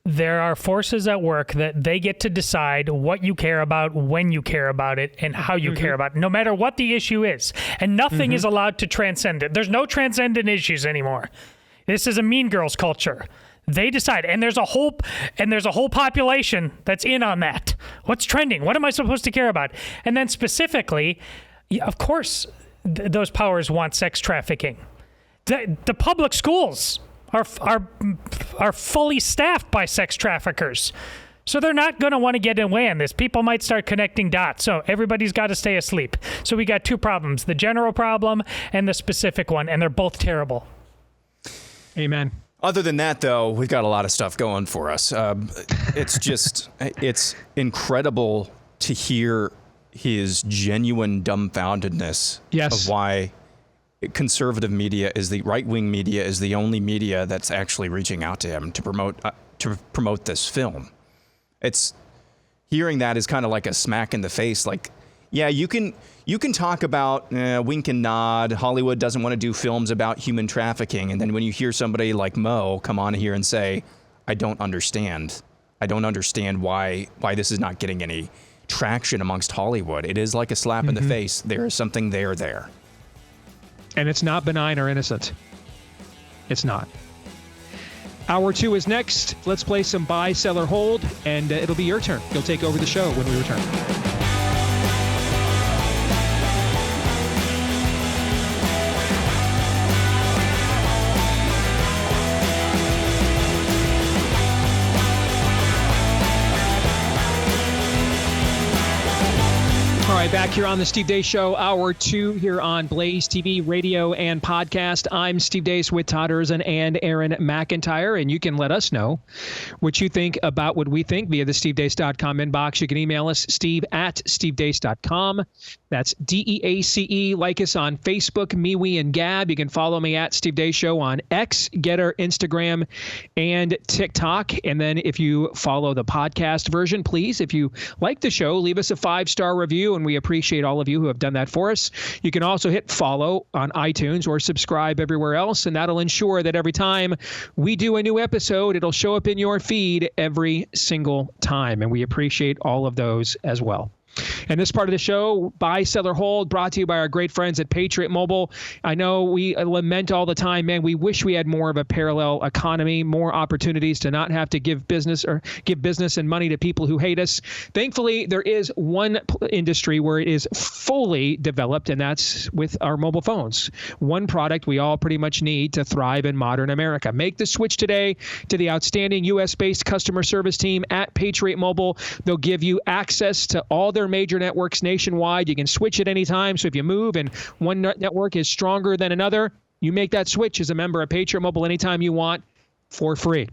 there are forces at work that they get to decide what you care about, when you care about it, and how you care about it, no matter what the issue is. And nothing is allowed to transcend it. There's no transcendent issues anymore. This is a Mean Girls culture. They decide, and there's a whole population that's in on that. What's trending? What am I supposed to care about? And then specifically, of course, those powers want sex trafficking. The public schools are fully staffed by sex traffickers. So they're not going to want to get away on this. People might start connecting dots. So everybody's got to stay asleep. So we got two problems, the general problem and the specific one, and they're both terrible. Amen. Other than that, though, we've got a lot of stuff going for us. It's incredible to hear his genuine dumbfoundedness of why conservative media is the right-wing media is the only media that's actually reaching out to him to promote this film. It's hearing that is kind of like a smack in the face. Like, yeah, you can talk about wink and nod. Hollywood doesn't want to do films about human trafficking, and then when you hear somebody like Mo come on here and say, "I don't understand why this is not getting any traction amongst Hollywood," it is like a slap in the face. There is something there. And it's not benign or innocent. It's not. Hour 2 is next. Let's play some buy, sell, or hold, and it'll be your turn. You'll take over the show when we return. All right, back here on the Steve Deace Show, Hour 2 here on Blaze TV, radio, and podcast. I'm Steve Deace with Todd Erzin and Aaron McIntyre, and you can let us know what you think about what we think via the stevedeace.com inbox. You can email us, steve@stevedeace.com. That's DEACE. Like us on Facebook, MeWe, and Gab. You can follow me at Steve Deace Show on X, Getter, Instagram, and TikTok. And then if you follow the podcast version, please, if you like the show, leave us a 5-star review, and we appreciate all of you who have done that for us. You can also hit follow on iTunes or subscribe everywhere else, and that'll ensure that every time we do a new episode, it'll show up in your feed every single time, and we appreciate all of those as well. And this part of the show, Buy, Sell, or Hold, brought to you by our great friends at Patriot Mobile. I know we lament all the time, man, we wish we had more of a parallel economy, more opportunities to not have to give business and money to people who hate us. Thankfully, there is one industry where it is fully developed, and that's with our mobile phones. One product we all pretty much need to thrive in modern America. Make the switch today to the outstanding U.S.-based customer service team at Patriot Mobile. They'll give you access to all their major networks nationwide. You can switch at any time. So if you move and one network is stronger than another, you make that switch as a member of Patriot Mobile anytime you want for free.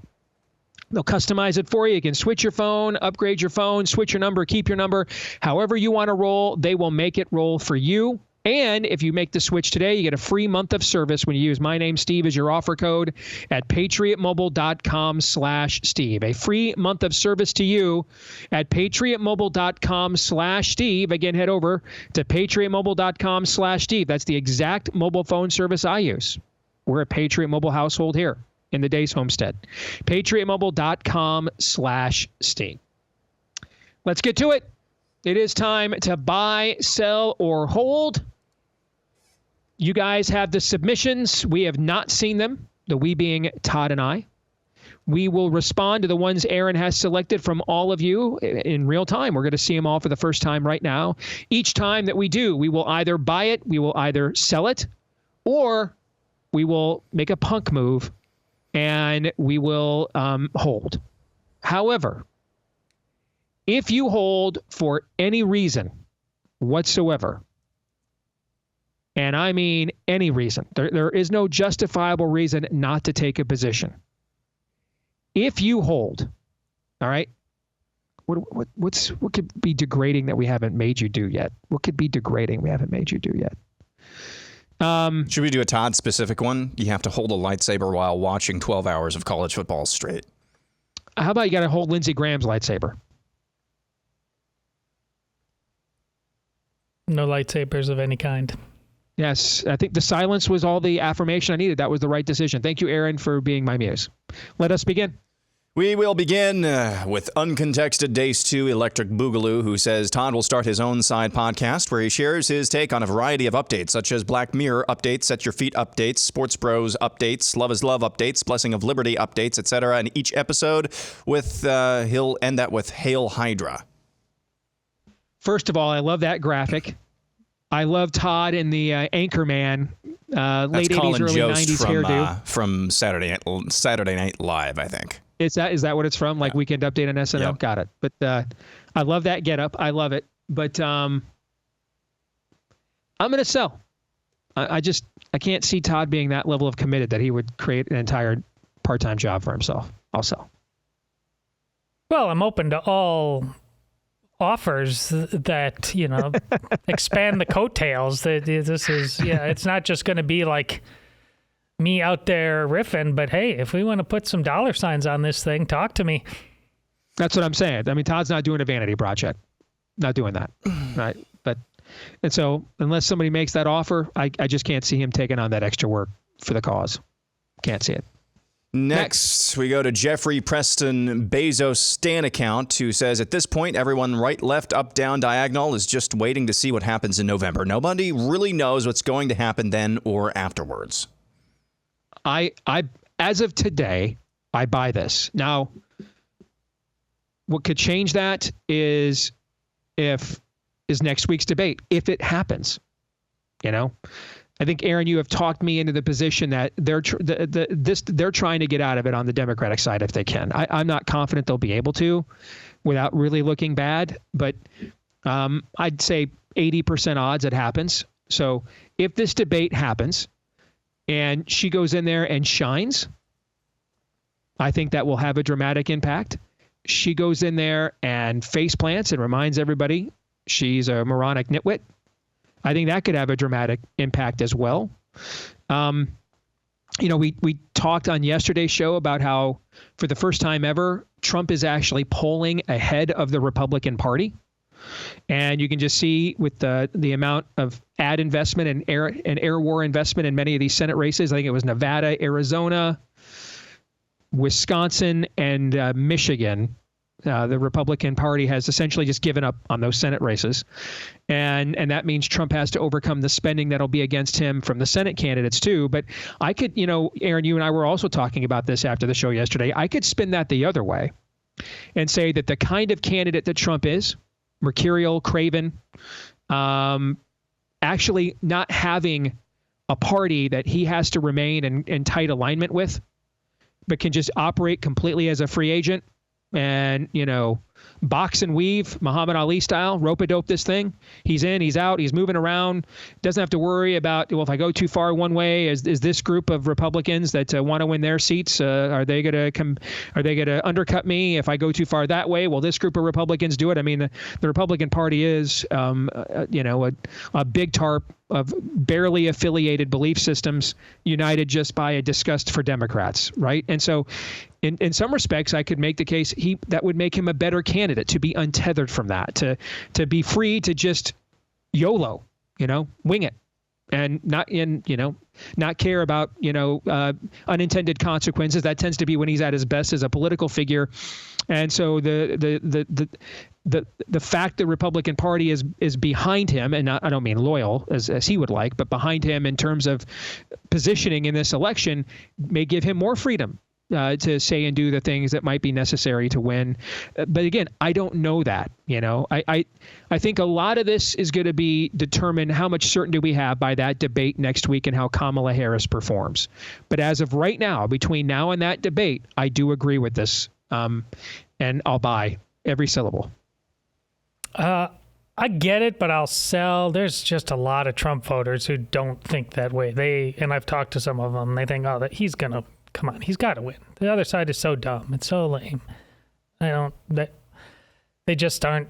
They'll customize it for you. You can switch your phone, upgrade your phone, switch your number, keep your number. However you want to roll, they will make it roll for you. And if you make the switch today, you get a free month of service when you use my name, Steve, as your offer code at patriotmobile.com/Steve. A free month of service to you at patriotmobile.com/Steve. Again, head over to patriotmobile.com/Steve. That's the exact mobile phone service I use. We're a Patriot Mobile household here in the Days Homestead. patriotmobile.com/Steve. Let's get to it. It is time to buy, sell, or hold. You guys have the submissions. We have not seen them, the we being Todd and I. We will respond to the ones Aaron has selected from all of you in real time. We're going to see them all for the first time right now. Each time that we do, we will either buy it, we will either sell it, or we will make a punk move and we will hold. However, if you hold for any reason whatsoever, and I mean any reason, there is no justifiable reason not to take a position. If you hold, all right, what could be degrading that we haven't made you do yet? What could be degrading we haven't made you do yet? Should we do a Todd-specific one? You have to hold a lightsaber while watching 12 hours of college football straight. How about you got to hold Lindsey Graham's lightsaber? No lightsabers of any kind. Yes, I think the silence was all the affirmation I needed. That was the right decision. Thank you, Aaron, for being my muse. Let us begin. We will begin with Uncontexted Days 2 Electric Boogaloo, who says Todd will start his own side podcast where he shares his take on a variety of updates, such as Black Mirror updates, Set Your Feet updates, Sports Bros updates, Love is Love updates, Blessing of Liberty updates, etc. And each episode, he'll end that with Hail Hydra. First of all, I love that graphic. I love Todd in the Anchorman, late 80s, early 90s hairdo. From Saturday Night Live, I think. Is that what it's from? Like Weekend Update on SNL? Yep. Got it. But I love that getup. I love it. But I'm going to sell. I can't see Todd being that level of committed that he would create an entire part-time job for himself. I'll sell. Well, I'm open to all offers that, expand the coattails. This is, it's not just going to be like me out there riffing, but hey, if we want to put some dollar signs on this thing, talk to me. That's what I'm saying. I mean, Todd's not doing a vanity project. Not doing that. Right. And so unless somebody makes that offer, I just can't see him taking on that extra work for the cause. Can't see it. Next, we go to Jeffrey Preston Bezos Stan account, who says, at this point, everyone right, left, up, down, diagonal is just waiting to see what happens in November. Nobody really knows what's going to happen then or afterwards. I as of today, I buy this. Now, what could change that is next week's debate, if it happens. I think, Aaron, you have talked me into the position that they're trying to get out of it on the Democratic side if they can. I'm not confident they'll be able to without really looking bad, but I'd say 80% odds it happens. So if this debate happens and she goes in there and shines, I think that will have a dramatic impact. She goes in there and face plants and reminds everybody she's a moronic nitwit. I think that could have a dramatic impact as well. We talked on yesterday's show about how for the first time ever, Trump is actually polling ahead of the Republican Party. And you can just see with the amount of ad investment and air war investment in many of these Senate races. I think it was Nevada, Arizona, Wisconsin, and Michigan. The Republican Party has essentially just given up on those Senate races. And that means Trump has to overcome the spending that'll be against him from the Senate candidates too. But I could, Aaron, you and I were also talking about this after the show yesterday. I could spin that the other way and say that the kind of candidate that Trump is, mercurial, craven, actually not having a party that he has to remain in tight alignment with, but can just operate completely as a free agent and, box and weave, Muhammad Ali style, rope-a-dope this thing. He's in, he's out, he's moving around. Doesn't have to worry about, well, if I go too far one way, is this group of Republicans that want to win their seats, are they going to undercut me if I go too far that way? Will this group of Republicans do it? I mean, the Republican Party is, a big tarp of barely affiliated belief systems united just by a disgust for Democrats, right? And so in some respects, I could make the case that would make him a better candidate, to be untethered from that, to be free to just YOLO, wing it, and not care about, unintended consequences. That tends to be when he's at his best as a political figure. And so the fact the Republican Party is behind him, and I don't mean loyal as he would like, but behind him in terms of positioning in this election, may give him more freedom to say and do the things that might be necessary to win. But again, I don't know that. I think a lot of this is going to be determined how much certainty we have by that debate next week and how Kamala Harris performs. But as of right now, between now and that debate, I do agree with this, and I'll buy every syllable. I get it, but I'll sell. There's just a lot of Trump voters who don't think that way. And I've talked to some of them. They think, that he's gonna come on. He's got to win. The other side is so dumb. It's so lame. They just aren't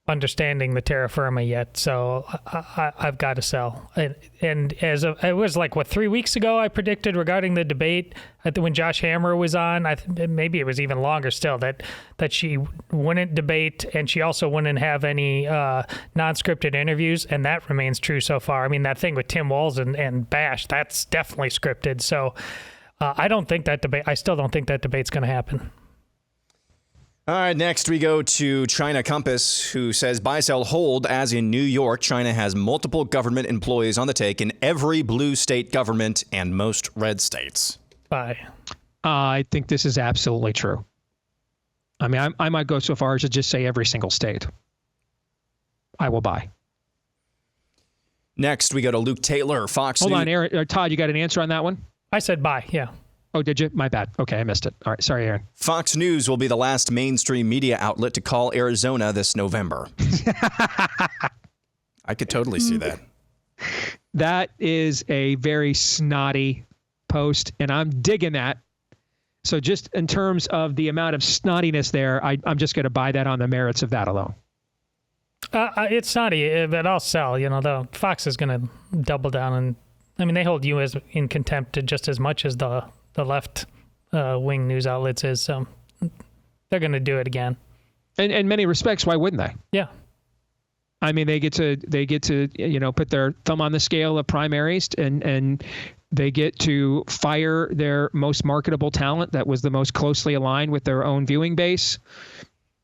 understanding the terra firma yet. So I've got to sell. And it was like 3 weeks ago I predicted regarding the debate when Josh Hammer was on. Maybe it was even longer still that she wouldn't debate, and she also wouldn't have any non-scripted interviews, and that remains true so far. I mean, that thing with Tim Walz and Bash, that's definitely scripted. So I still don't think that debate's going to happen. All right, next we go to China Compass, who says buy, sell, hold, as in New York, China has multiple government employees on the take in every blue state government and most red states. Buy. I think this is absolutely true. I mean, I might go so far as to just say every single state. I will buy. Next, we go to Luke Taylor, Fox News. Hold on, Aaron, Todd, you got an answer on that one? I said buy, yeah. Oh, did you? My bad. Okay, I missed it. All right, sorry, Aaron. Fox News will be the last mainstream media outlet to call Arizona this November. I could totally see that. That is a very snotty post, and I'm digging that. So just in terms of the amount of snottiness there, I'm just going to buy that on the merits of that alone. It's snotty, but I'll sell. The Fox is going to double down, and I mean, they hold you in contempt just as much as the left wing news outlets is. So they're going to do it again. And in many respects, why wouldn't they? Yeah. I mean, they get to put their thumb on the scale of primaries, and they get to fire their most marketable talent that was the most closely aligned with their own viewing base.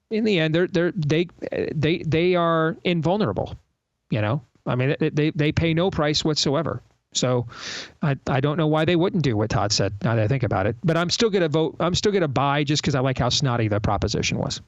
In the end, they are invulnerable. I mean, they pay no price whatsoever. So I don't know why they wouldn't do what Todd said, now that I think about it. But I'm still going to vote. I'm still going to buy just because I like how snotty the proposition was.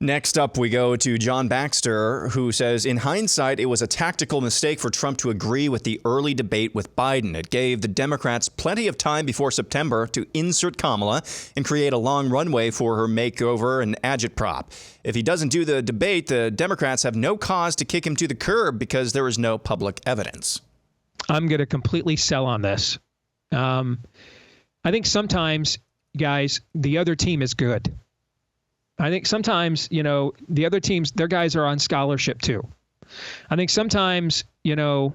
Next up, we go to John Baxter, who says, in hindsight, it was a tactical mistake for Trump to agree with the early debate with Biden. It gave the Democrats plenty of time before September to insert Kamala and create a long runway for her makeover and agitprop. If he doesn't do the debate, the Democrats have no cause to kick him to the curb because there is no public evidence. I'm going to completely sell on this. I think sometimes, guys, the other team is good. I think sometimes, the other teams, their guys are on scholarship too. I think sometimes, those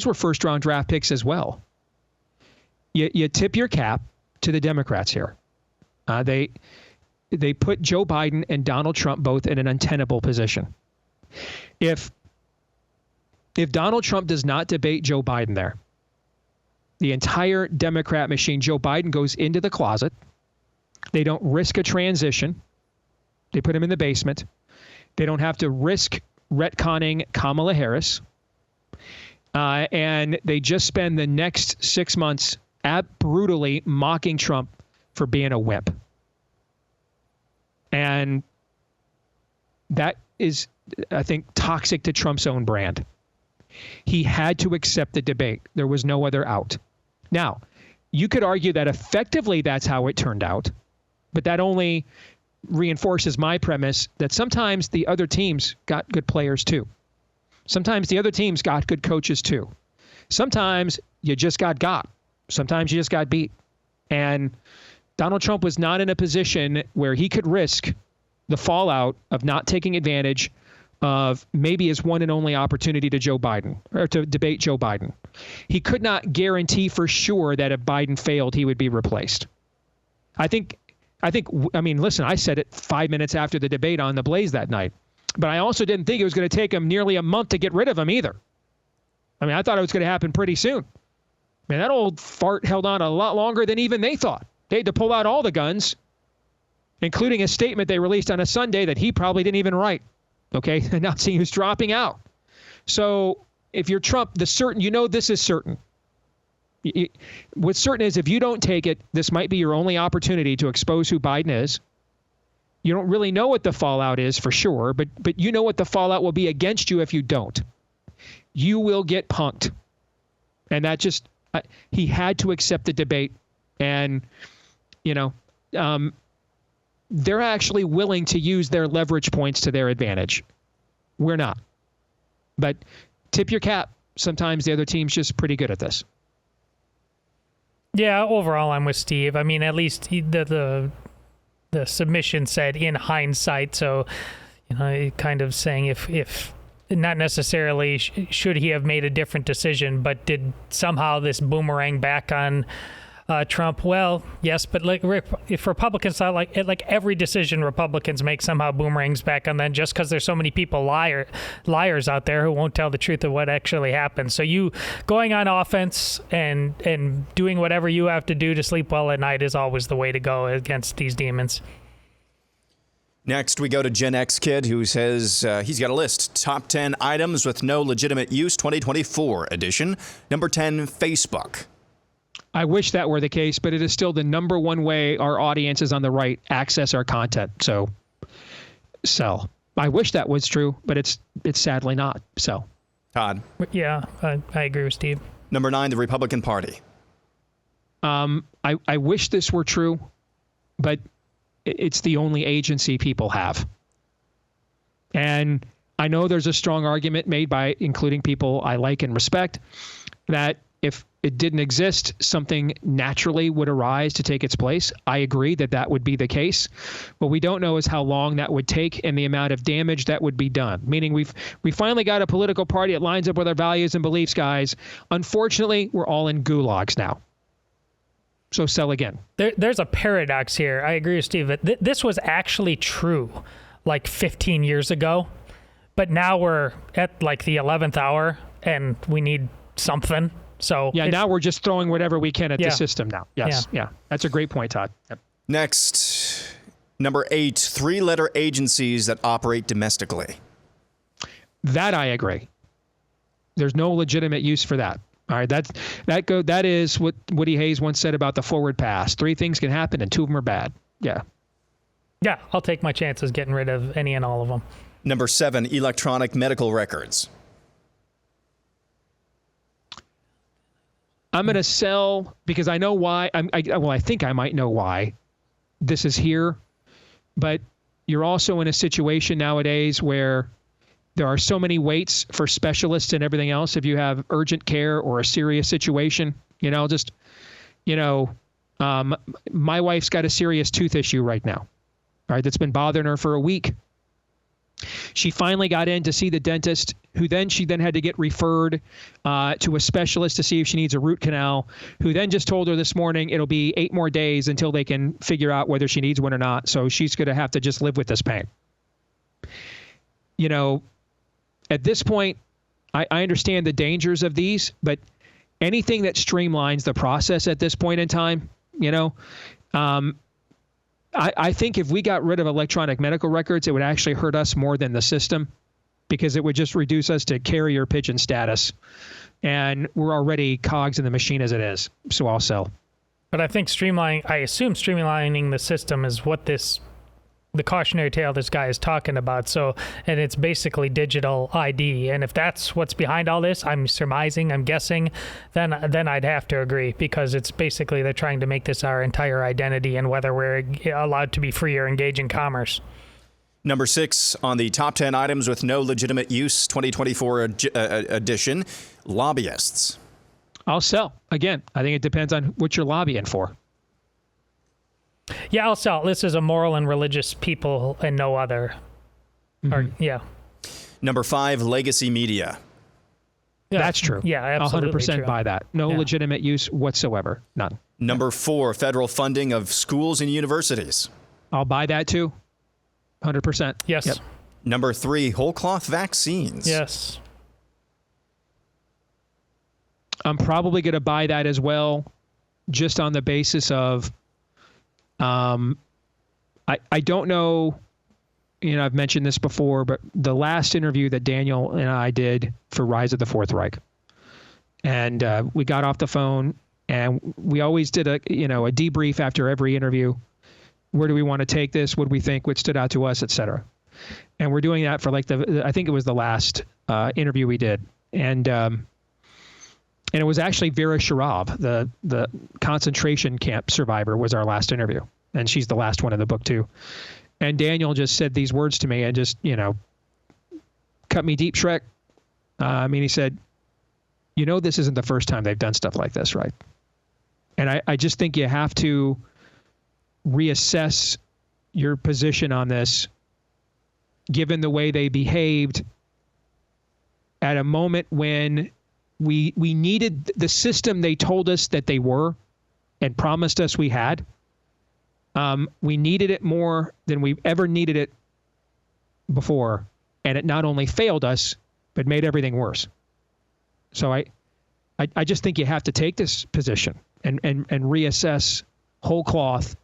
were first round draft picks as well. You tip your cap to the Democrats here. They put Joe Biden and Donald Trump both in an untenable position. If Donald Trump does not debate Joe Biden there, the entire Democrat machine, Joe Biden goes into the closet. They don't risk a transition. They put him in the basement. They don't have to risk retconning Kamala Harris. And they just spend the next 6 months brutally mocking Trump for being a wimp. And that is, I think, toxic to Trump's own brand. He had to accept the debate. There was no other out. Now, you could argue that effectively that's how it turned out. But that only reinforces my premise that sometimes the other teams got good players too. Sometimes the other teams got good coaches too. Sometimes you just got. Sometimes you just got beat. And Donald Trump was not in a position where he could risk the fallout of not taking advantage of maybe his one and only opportunity to Joe Biden, or to debate Joe Biden. He could not guarantee for sure that if Biden failed, he would be replaced. I mean, listen, I said it 5 minutes after the debate on The Blaze that night, but I also didn't think it was going to take him nearly a month to get rid of him either. I mean, I thought it was going to happen pretty soon. Man, that old fart held on a lot longer than even they thought. They had to pull out all the guns, including a statement they released on a Sunday that he probably didn't even write. Okay, announcing he was dropping out. So if you're Trump, this is certain. What's certain is if you don't take it, this might be your only opportunity to expose who Biden is. You don't really know what the fallout is for sure, but you know what the fallout will be against you if you don't. You will get punked. And that just, he had to accept the debate. And, they're actually willing to use their leverage points to their advantage. We're not. But tip your cap. Sometimes the other team's just pretty good at this. Yeah, overall, I'm with Steve. I mean, at least the submission said in hindsight. So, kind of saying if not necessarily should he have made a different decision, but did somehow this boomerang back on Trump? Well, yes, but if Republicans thought like every decision Republicans make somehow boomerangs back on them, just because there's so many people liars out there who won't tell the truth of what actually happened. So you going on offense and doing whatever you have to do to sleep well at night is always the way to go against these demons. Next, we go to Gen X Kid, who says he's got a list. Top 10 items with no legitimate use, 2024 edition. Number 10, Facebook. I wish that were the case, but it is still the number one way our audiences on the right access our content. So sell. I wish that was true, but it's sadly not. So, Todd. Yeah, I agree with Steve. Number 9, the Republican Party. I wish this were true, but it's the only agency people have. And I know there's a strong argument made by including people I like and respect that if it didn't exist, something naturally would arise to take its place. I agree that would be the case. What we don't know is how long that would take and the amount of damage that would be done. Meaning we finally got a political party that lines up with our values and beliefs, guys. Unfortunately, we're all in gulags now. So sell again. There's a paradox here. I agree with Steve. That this was actually true like 15 years ago, but now we're at like the 11th hour and we need something. So yeah, now we're just throwing whatever we can at the system now. Yes, yeah. That's a great point, Todd. Yep. Next, number 8, 3-letter agencies that operate domestically. That I agree. There's no legitimate use for that. All right, that is what Woody Hayes once said about the forward pass. 3 things can happen and 2 of them are bad. Yeah. Yeah, I'll take my chances getting rid of any and all of them. Number 7, electronic medical records. I'm going to sell because I know why. I think I might know why this is here. But you're also in a situation nowadays where there are so many waits for specialists and everything else. If you have urgent care or a serious situation, my wife's got a serious tooth issue right now. All right, that's been bothering her for a week. She finally got in to see the dentist, she then had to get referred to a specialist to see if she needs a root canal, who then just told her this morning it'll be 8 more days until they can figure out whether she needs one or not. So she's going to have to just live with this pain. At this point, I understand the dangers of these, but anything that streamlines the process at this point in time, I think if we got rid of electronic medical records, it would actually hurt us more than the system because it would just reduce us to carrier pigeon status. And we're already cogs in the machine as it is. So I'll sell. But I think streamlining the system is what this the cautionary tale this guy is talking about. So, and it's basically digital ID. And if that's what's behind all this, I'm surmising, I'm guessing, then I'd have to agree, because it's basically they're trying to make this our entire identity and whether we're allowed to be free or engage in commerce. Number 6 on the top 10 items with no legitimate use 2024 edition, lobbyists. I'll sell. Again, I think it depends on what you're lobbying for. Yeah, I'll sell. This is a moral and religious people and no other. Or, yeah. Number 5, legacy media. Yeah, that's true. Yeah, absolutely 100% true. buy that. No legitimate use whatsoever. None. Number 4, federal funding of schools and universities. I'll buy that too. 100%. Yes. Yep. Number 3, whole cloth vaccines. Yes. I'm probably going to buy that as well, just on the basis of, I don't know, I've mentioned this before, but the last interview that Daniel and I did for Rise of the Fourth Reich, and we got off the phone, and we always did a debrief after every interview. Where do we want to take this? What do we think? What stood out to us, et cetera. And we're doing that for I think it was the last interview we did. And it was actually Vera Sharav, the concentration camp survivor, was our last interview. And she's the last one in the book too. And Daniel just said these words to me and just, cut me deep, Shrek. He said, this isn't the first time they've done stuff like this, right? And I just think you have to reassess your position on this, given the way they behaved at a moment when we needed the system they told us that they were and promised us we had. We needed it more than we've ever needed it before, and it not only failed us, but made everything worse. So I just think you have to take this position and reassess whole cloth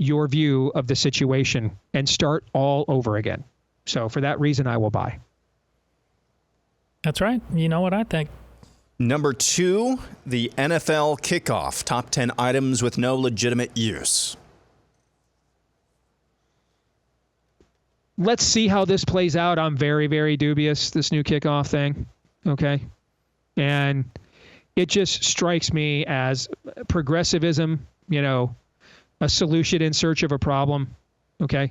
your view of the situation and start all over again. So for that reason, I will buy. That's right. You know what I think. Number 2, the NFL kickoff. Top 10 items with no legitimate use. Let's see how this plays out. I'm very, very dubious, this new kickoff thing. Okay. And it just strikes me as progressivism, a solution in search of a problem. Okay.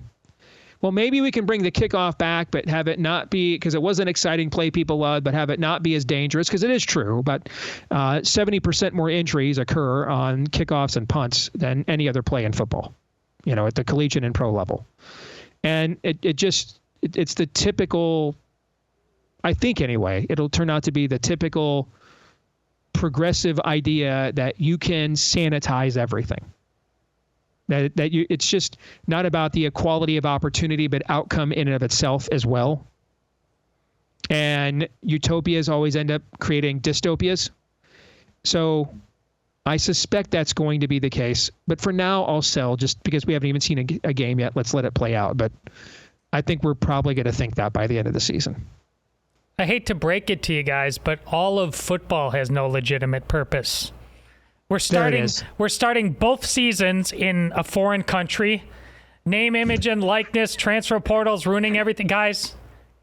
Well, maybe we can bring the kickoff back, but have it not be, because it was an exciting play people loved, but have it not be as dangerous, because it is true. But 70% more injuries occur on kickoffs and punts than any other play in football, at the collegiate and pro level. And it's the typical, I think anyway, it'll turn out to be the typical progressive idea that you can sanitize everything. It's just not about the equality of opportunity, but outcome in and of itself as well. And utopias always end up creating dystopias. So I suspect that's going to be the case. But for now, I'll sell just because we haven't even seen a game yet. Let's let it play out. But I think we're probably going to think that by the end of the season. I hate to break it to you guys, but all of football has no legitimate purpose. We're starting both seasons in a foreign country. Name, image, and likeness, transfer portals, ruining everything. Guys,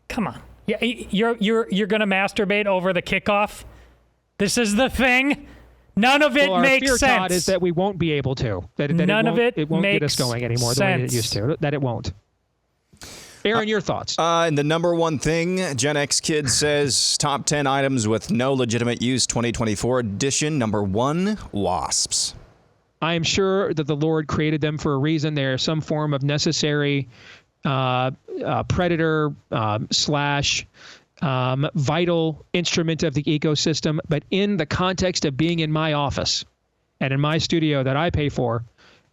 come on. Yeah, you're gonna masturbate over the kickoff. This is the thing. None of it makes sense. Our fear, Todd, is that we won't be able to. None of it won't makes get us going anymore sense. the way it used to. That it won't. Aaron, your thoughts? And the number one thing, Gen X Kid says, top 10 items with no legitimate use 2024 edition. Number 1, wasps. I am sure that the Lord created them for a reason. They are some form of necessary predator slash vital instrument of the ecosystem. But in the context of being in my office and in my studio that I pay for,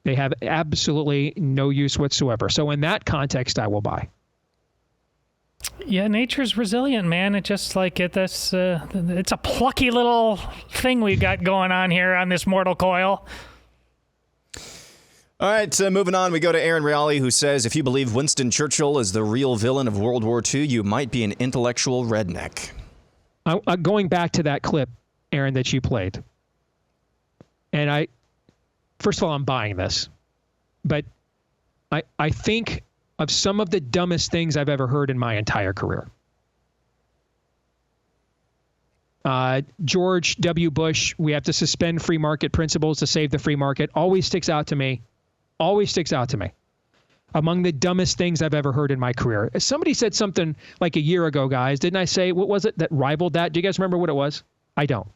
they have absolutely no use whatsoever. So in that context, I will buy. Yeah, nature's resilient, man. It just like it's a plucky little thing we got going on here on this mortal coil. All right, moving on, we go to Aaron Reale, who says, if you believe Winston Churchill is the real villain of World War II, you might be an intellectual redneck. Going back to that clip, Aaron, that you played, and first of all, I'm buying this, but I think of some of the dumbest things I've ever heard in my entire career. George W. Bush, we have to suspend free market principles to save the free market, always sticks out to me. Always sticks out to me. Among the dumbest things I've ever heard in my career. Somebody said something like a year ago, guys. Didn't I say, what was it that rivaled that? Do you guys remember what it was? I don't.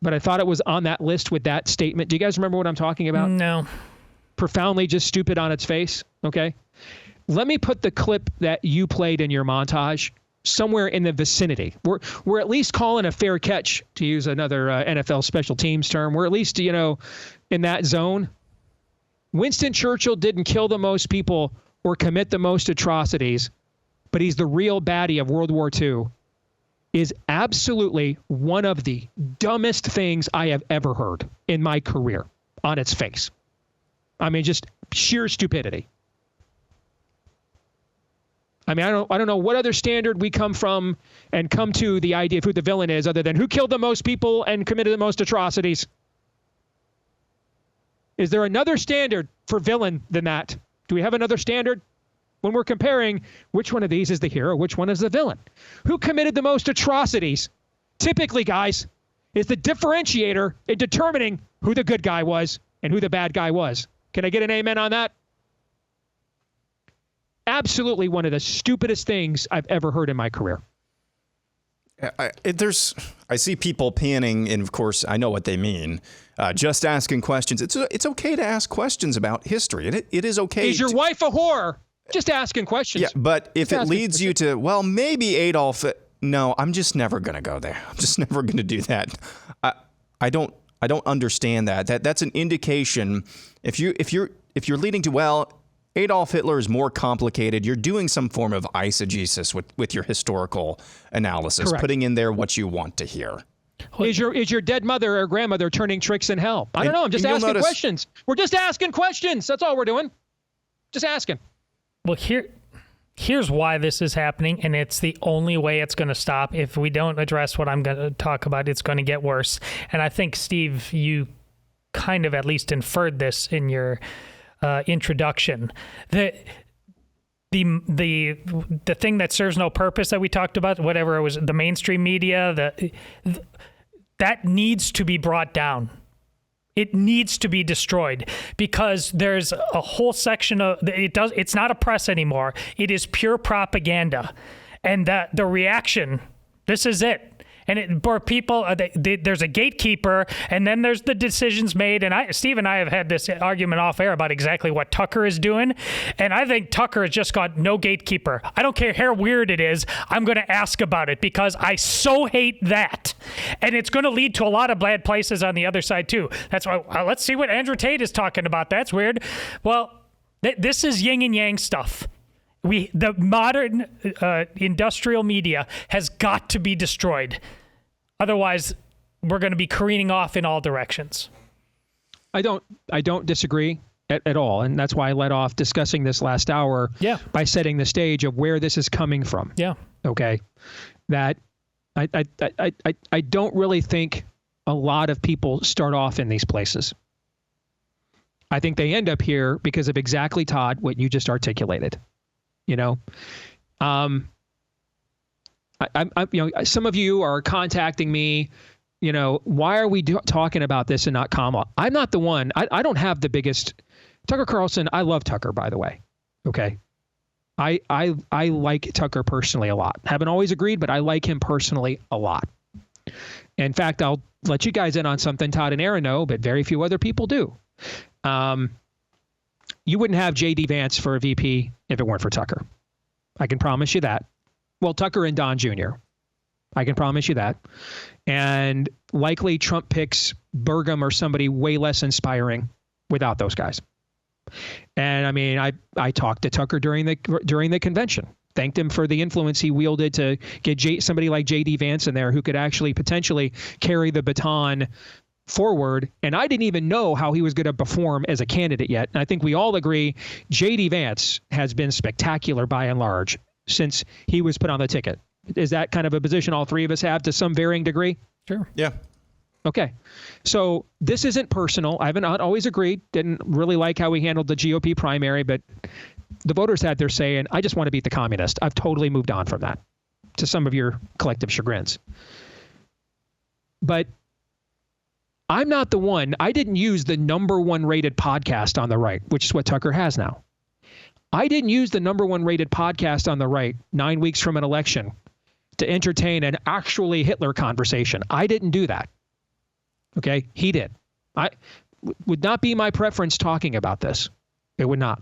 But I thought it was on that list with that statement. Do you guys remember what I'm talking about? No. Profoundly just stupid on its face. Okay. Let me put the clip that you played in your montage somewhere in the vicinity. We're at least calling a fair catch, to use another NFL special teams term. We're at least, in that zone. Winston Churchill didn't kill the most people or commit the most atrocities, but he's the real baddie of World War II, is absolutely one of the dumbest things I have ever heard in my career on its face. I mean, just sheer stupidity. I mean, I don't know what other standard we come from and come to the idea of who the villain is other than who killed the most people and committed the most atrocities. Is there another standard for villain than that? Do we have another standard? When we're comparing which one of these is the hero, which one is the villain? Who committed the most atrocities? Typically, guys, is the differentiator in determining who the good guy was and who the bad guy was. Can I get an amen on that? Absolutely one of the stupidest things I've ever heard in my career. I see people panning, and of course, I know what they mean. Just asking questions. It's okay to ask questions about history, and it is okay. Is your wife a whore? Just asking questions. Yeah, but if it leads you to, well, maybe Adolf. No, I'm just never going to go there. I'm just never going to do that. I don't understand that. That's an indication. If you're leading to, well, Adolf Hitler is more complicated, you're doing some form of eisegesis with your historical analysis, Correct. Putting in there what you want to hear. Is your dead mother or grandmother turning tricks in hell? I don't know. I'm just asking questions. We're just asking questions. That's all we're doing. Just asking. Well, here's why this is happening, and it's the only way it's going to stop. If we don't address what I'm going to talk about, it's going to get worse. And I think, Steve, you kind of at least inferred this in your introduction. The thing that serves no purpose that we talked about, whatever it was, the mainstream media, that needs to be brought down. It needs to be destroyed because there's a whole section of it's not a press anymore. It is pure propaganda. And the reaction, this is it. And for people, there's a gatekeeper, and then there's the decisions made. And Steve and I have had this argument off air about exactly what Tucker is doing. And I think Tucker has just got no gatekeeper. I don't care how weird it is. I'm going to ask about it because I so hate that. And it's going to lead to a lot of bad places on the other side, too. That's why, let's see what Andrew Tate is talking about. That's weird. Well, this is yin and yang stuff. The modern industrial media has got to be destroyed. Otherwise, we're going to be careening off in all directions. I don't disagree at all. And that's why I led off discussing this last hour by setting the stage of where this is coming from. Yeah. Okay. That I don't really think a lot of people start off in these places. I think they end up here because of exactly, Todd, what you just articulated. Some of you are contacting me, why are we talking about this and not Kamala? I'm not the one. I don't have the biggest. Tucker Carlson, I love Tucker, by the way. Okay. I like Tucker personally a lot. Haven't always agreed, but I like him personally a lot. In fact, I'll let you guys in on something Todd and Aaron know, but very few other people do. You wouldn't have J.D. Vance for a VP if it weren't for Tucker. I can promise you that. Well, Tucker and Don Jr. I can promise you that. And likely Trump picks Burgum or somebody way less inspiring without those guys. And I mean, I talked to Tucker during the convention, thanked him for the influence he wielded to get somebody like J.D. Vance in there who could actually potentially carry the baton forward. And I didn't even know how he was going to perform as a candidate yet. And I think we all agree J.D. Vance has been spectacular by and large since he was put on the ticket. Is that kind of a position all three of us have to some varying degree? Sure. Yeah. Okay. So this isn't personal. I haven't always agreed. Didn't really like how he handled the GOP primary, but the voters had their say, and I just want to beat the communist. I've totally moved on from that, to some of your collective chagrins. But I'm not the one. I didn't use the #1 rated podcast on the right, which is what Tucker has now. I didn't use the #1 rated podcast on the right 9 weeks from an election to entertain an actually Hitler conversation. I didn't do that. Okay, he did. Would not be my preference talking about this. It would not.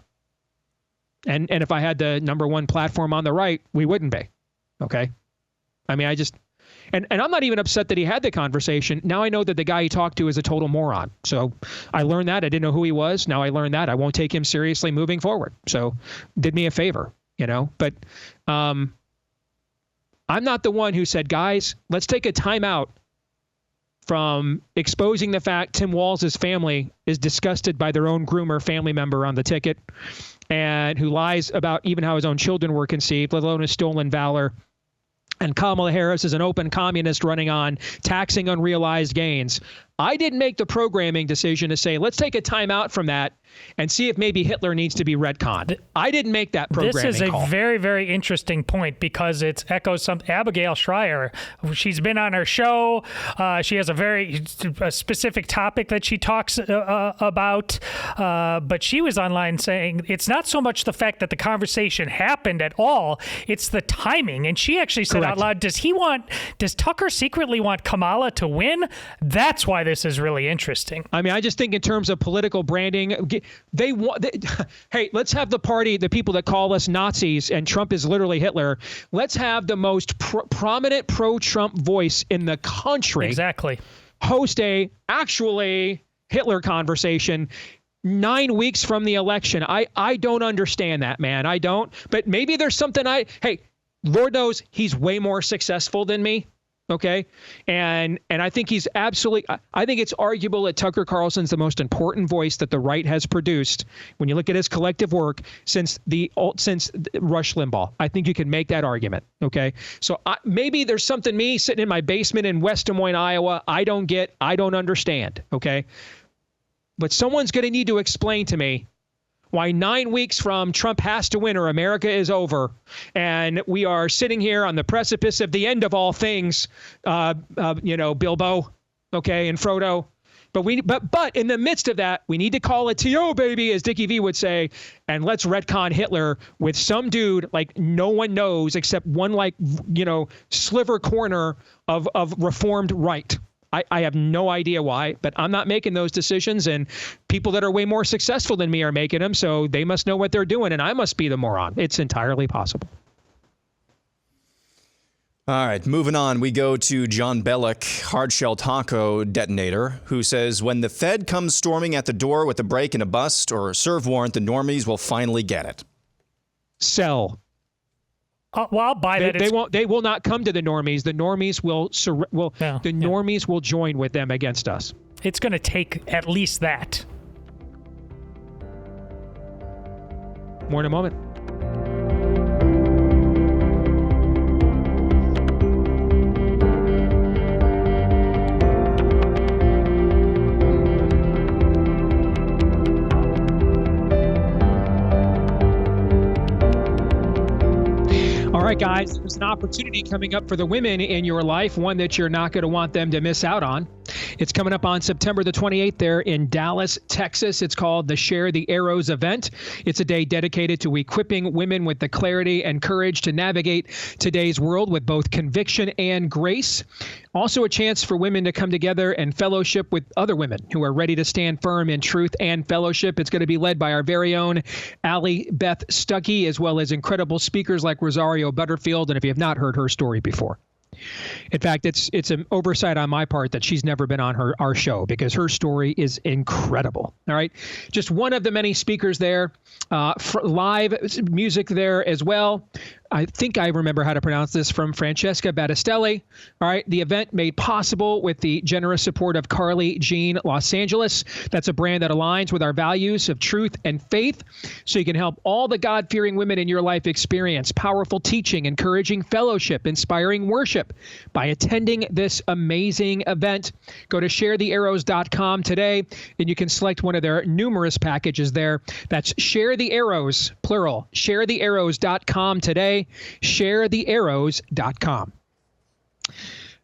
And if I had the #1 platform on the right, we wouldn't be. Okay. I mean, and I'm not even upset that he had the conversation. Now I know that the guy he talked to is a total moron. So I learned that. I didn't know who he was. Now I learned that. I won't take him seriously moving forward. So did me a favor, but I'm not the one who said, guys, let's take a timeout from exposing the fact Tim Walz's family is disgusted by their own groomer family member on the ticket and who lies about even how his own children were conceived, let alone his stolen valor. And Kamala Harris is an open communist running on taxing unrealized gains. I didn't make the programming decision to say, let's take a time out from that and see if maybe Hitler needs to be retconned. I didn't make that programming This is call. a very, very interesting point because it echoes some Abigail Schreier. She's been on our show. She has a very specific topic that she talks about. But she was online saying it's not so much the fact that the conversation happened at all, it's the timing. And she actually said out loud, does Tucker secretly want Kamala to win? That's why this is really interesting. I mean, I just think in terms of political branding, hey, let's have the people that call us Nazis and Trump is literally Hitler. Let's have the most prominent pro-Trump voice in the country. Exactly. Host a actually Hitler conversation 9 weeks from the election. I don't understand that, man. I don't. But maybe there's something hey, Lord knows he's way more successful than me. Okay. And I think he's I think it's arguable that Tucker Carlson's the most important voice that the right has produced when you look at his collective work since Rush Limbaugh. I think you can make that argument. Okay. So maybe there's something me sitting in my basement in West Des Moines, Iowa, I don't understand. Okay. But someone's going to need to explain to me why 9 weeks from Trump has to win or America is over, and we are sitting here on the precipice of the end of all things, Bilbo, okay, and Frodo. But in the midst of that, we need to call it T.O., baby, as Dickie V would say, and let's retcon Hitler with some dude like no one knows except one sliver corner of reformed right. I have no idea why, but I'm not making those decisions, and people that are way more successful than me are making them, so they must know what they're doing, and I must be the moron. It's entirely possible. All right, moving on, we go to John Bellick, hardshell taco detonator, who says, when the Fed comes storming at the door with a break and a bust or a serve warrant, the normies will finally get it. Sell. Well, I'll buy that. They will not come to the normies. The normies normies will join with them against us. It's going to take at least that. More in a moment. All right, guys, there's an opportunity coming up for the women in your life, one that you're not going to want them to miss out on. It's coming up on September the 28th there in Dallas, Texas. It's called the Share the Arrows event. It's a day dedicated to equipping women with the clarity and courage to navigate today's world with both conviction and grace. Also a chance for women to come together and fellowship with other women who are ready to stand firm in truth and fellowship. It's going to be led by our very own Allie Beth Stuckey, as well as incredible speakers like Rosario Butterfield. And if you have not heard her story before, in fact, it's an oversight on my part that she's never been on our show because her story is incredible. All right. Just one of the many speakers there, live music there as well. I think I remember how to pronounce this, from Francesca Battistelli. All right. The event made possible with the generous support of Carly Jean Los Angeles. That's a brand that aligns with our values of truth and faith, so you can help all the God-fearing women in your life experience powerful teaching, encouraging fellowship, inspiring worship by attending this amazing event. Go to sharethearrows.com today, and you can select one of their numerous packages there. That's Share the Arrows, plural, sharethearrows.com today, sharethearrows.com.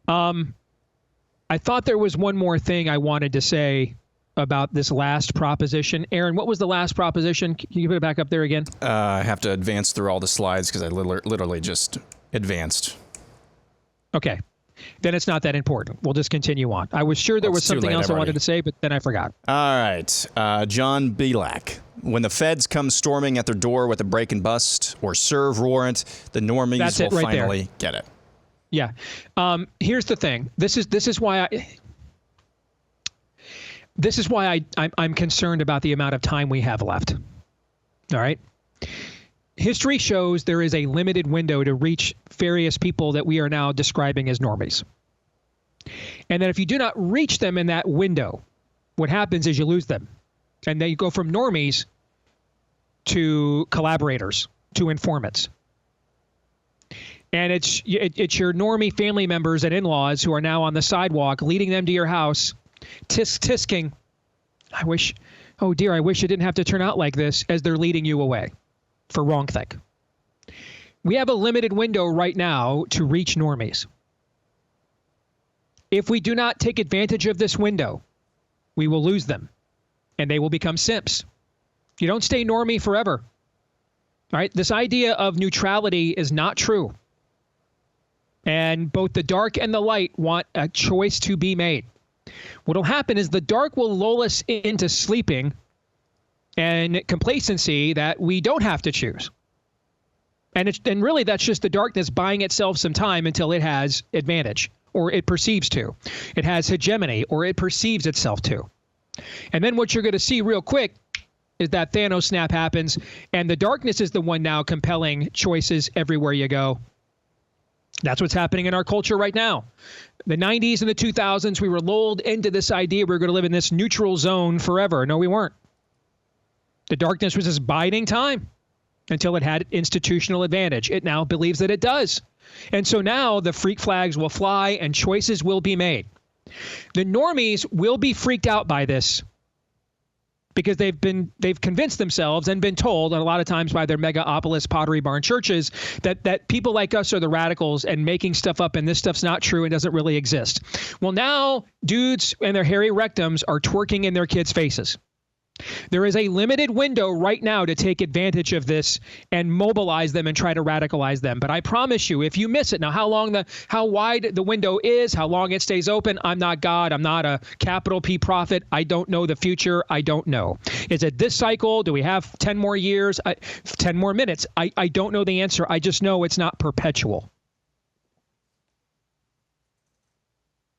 I thought there was one more thing I wanted to say about this last proposition. Aaron, what was the last proposition? Can you put it back up there again? I have to advance through all the slides because I literally just advanced. Okay. Then it's not that important. We'll just continue on. I was sure there was something else I wanted to say, but then I forgot. All right. John Belak. When the feds come storming at their door with a break and bust or serve warrant, the normies will finally get it. Yeah. Here's the thing. This is why I'm concerned about the amount of time we have left. All right. History shows there is a limited window to reach various people that we are now describing as normies. And that if you do not reach them in that window, what happens is you lose them. And then you go from normies to collaborators, to informants. And it's your normie family members and in-laws who are now on the sidewalk, leading them to your house, tisking, I wish it didn't have to turn out like this, as they're leading you away for wrongthink. We have a limited window right now to reach normies. If we do not take advantage of this window, we will lose them, and they will become simps. You don't stay normie forever. All right? This idea of neutrality is not true. And both the dark and the light want a choice to be made. What will happen is the dark will lull us into sleeping and complacency that we don't have to choose. And really that's just the darkness buying itself some time until it has advantage, or it perceives to. It has hegemony, or it perceives itself to. And then what you're going to see real quick is that Thanos snap happens, and the darkness is the one now compelling choices everywhere you go. That's what's happening in our culture right now. The 90s and the 2000s, we were lulled into this idea we were going to live in this neutral zone forever. No, we weren't. The darkness was just biding time until it had institutional advantage. It now believes that it does. And so now the freak flags will fly and choices will be made. The normies will be freaked out by this because they've convinced themselves and been told, and a lot of times by their megaopolis Pottery Barn churches, that people like us are the radicals and making stuff up and this stuff's not true and doesn't really exist. Well, now dudes and their hairy rectums are twerking in their kids' faces. There is a limited window right now to take advantage of this and mobilize them and try to radicalize them. But I promise you, if you miss it, now how wide the window is, how long it stays open, I'm not God. I'm not a capital P prophet. I don't know the future. I don't know. Is it this cycle? Do we have 10 more years? 10 more minutes? I don't know the answer. I just know it's not perpetual.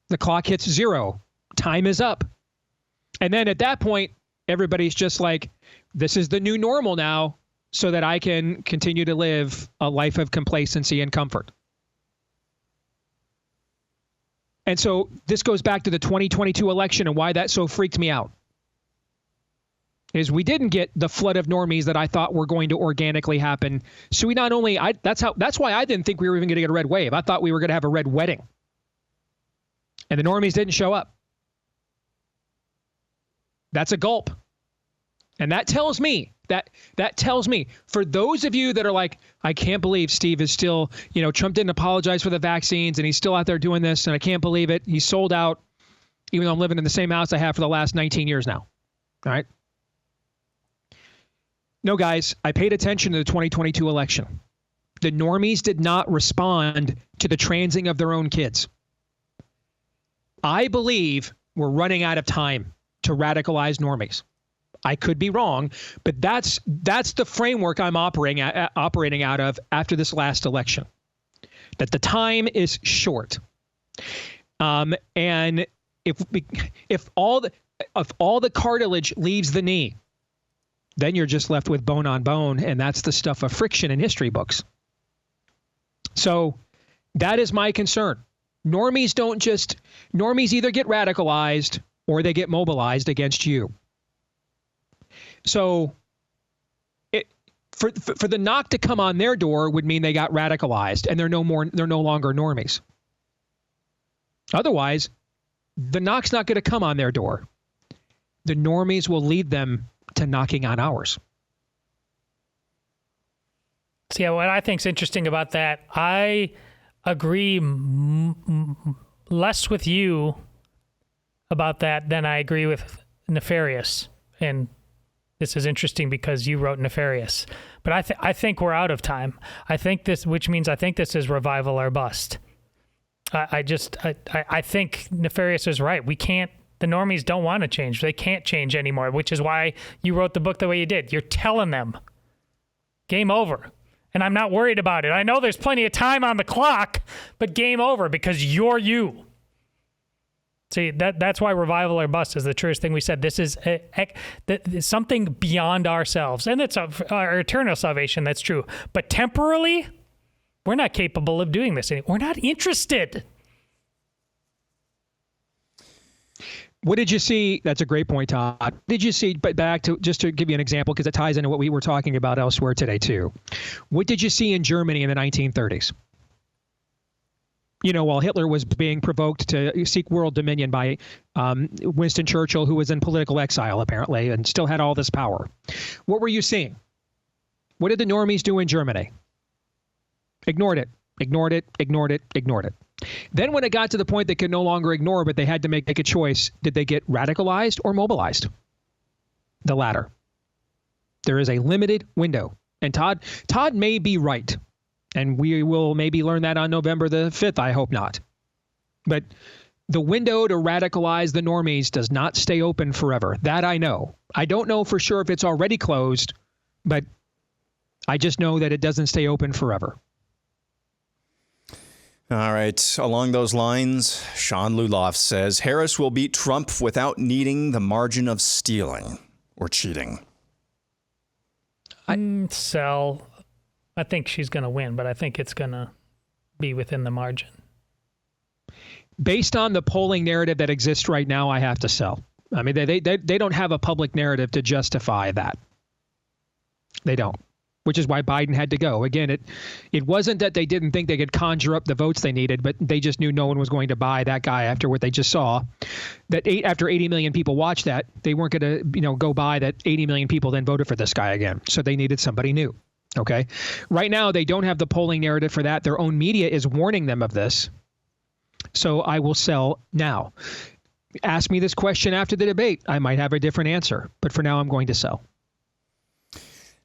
The clock hits 0. Time is up. And then at that point, everybody's just like, this is the new normal now, so that I can continue to live a life of complacency and comfort. And so this goes back to the 2022 election and why that so freaked me out. Is we didn't get the flood of normies that I thought were going to organically happen. So we not only, that's why I didn't think we were even going to get a red wave. I thought we were going to have a red wedding. And the normies didn't show up. That's a gulp. And that tells me for those of you that are like, I can't believe Steve is still, Trump didn't apologize for the vaccines and he's still out there doing this and I can't believe it. He's sold out, even though I'm living in the same house I have for the last 19 years now. All right. No, guys, I paid attention to the 2022 election. The normies did not respond to the transing of their own kids. I believe we're running out of time to radicalize normies. I could be wrong, but that's the framework I'm operating out of after this last election. That the time is short, and if all the cartilage leaves the knee, then you're just left with bone on bone, and that's the stuff of friction in history books. So that is my concern. Normies either get radicalized or they get mobilized against you. So for the knock to come on their door would mean they got radicalized and they're no longer normies. Otherwise, the knock's not going to come on their door. The normies will lead them to knocking on ours. So yeah, what I think is interesting about that, I agree less with you about that than I agree with Nefarious. And this is interesting because you wrote Nefarious. But I think we're out of time. Which means I think this is revival or bust. I think Nefarious is right. The normies don't want to change. They can't change anymore, which is why you wrote the book the way you did. You're telling them, game over. And I'm not worried about it. I know there's plenty of time on the clock, but game over because you're you. See, that's why revival or bust is the truest thing we said. This is something beyond ourselves. And it's our eternal salvation, that's true. But temporally, we're not capable of doing this anymore. We're not interested. What did you see? That's a great point, Todd. What did you see? But back to just to give you an example, because it ties into what we were talking about elsewhere today, too. What did you see in Germany in the 1930s? While Hitler was being provoked to seek world dominion by Winston Churchill, who was in political exile, apparently, and still had all this power. What were you seeing? What did the normies do in Germany? Ignored it. Then when it got to the point they could no longer ignore, but they had to make a choice, did they get radicalized or mobilized? The latter. There is a limited window. And Todd may be right. And we will maybe learn that on November the 5th. I hope not. But the window to radicalize the normies does not stay open forever. That I know. I don't know for sure if it's already closed, but I just know that it doesn't stay open forever. All right. Along those lines, Sean Luloff says Harris will beat Trump without needing the margin of stealing or cheating. I think she's going to win, but I think it's going to be within the margin. Based on the polling narrative that exists right now, I have to sell. I mean, they don't have a public narrative to justify that. They don't. Which is why Biden had to go. Again, it wasn't that they didn't think they could conjure up the votes they needed, but they just knew no one was going to buy that guy after what they just saw. After 80 million people watched that, they weren't going to go buy that 80 million people then voted for this guy again. So they needed somebody new. Okay. Right now, they don't have the polling narrative for that. Their own media is warning them of this. So I will sell now. Ask me this question after the debate. I might have a different answer, but for now, I'm going to sell.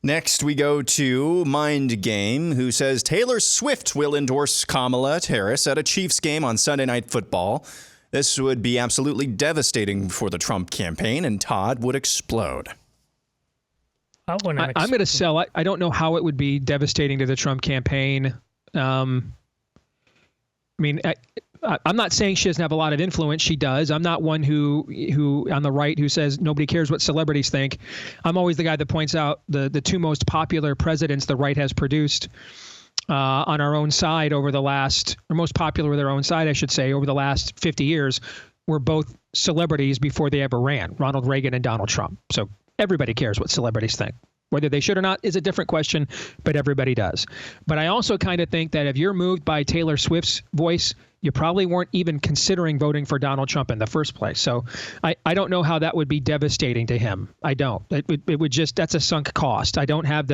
Next, we go to Mind Game, who says Taylor Swift will endorse Kamala Harris at a Chiefs game on Sunday Night Football. This would be absolutely devastating for the Trump campaign, and Todd would explode. I'm going to sell. I don't know how it would be devastating to the Trump campaign. I'm not saying she doesn't have a lot of influence. She does. I'm not one who on the right who says nobody cares what celebrities think. I'm always the guy that points out the two most popular presidents the right has produced on our own side over the last, or most popular with their own side, I should say, over the last 50 years, were both celebrities before they ever ran, Ronald Reagan and Donald Trump. So everybody cares what celebrities think. Whether they should or not is a different question, but everybody does. But I also kind of think that if you're moved by Taylor Swift's voice, you probably weren't even considering voting for Donald Trump in the first place. So I don't know how that would be devastating to him. I don't. It would just, that's a sunk cost. I don't have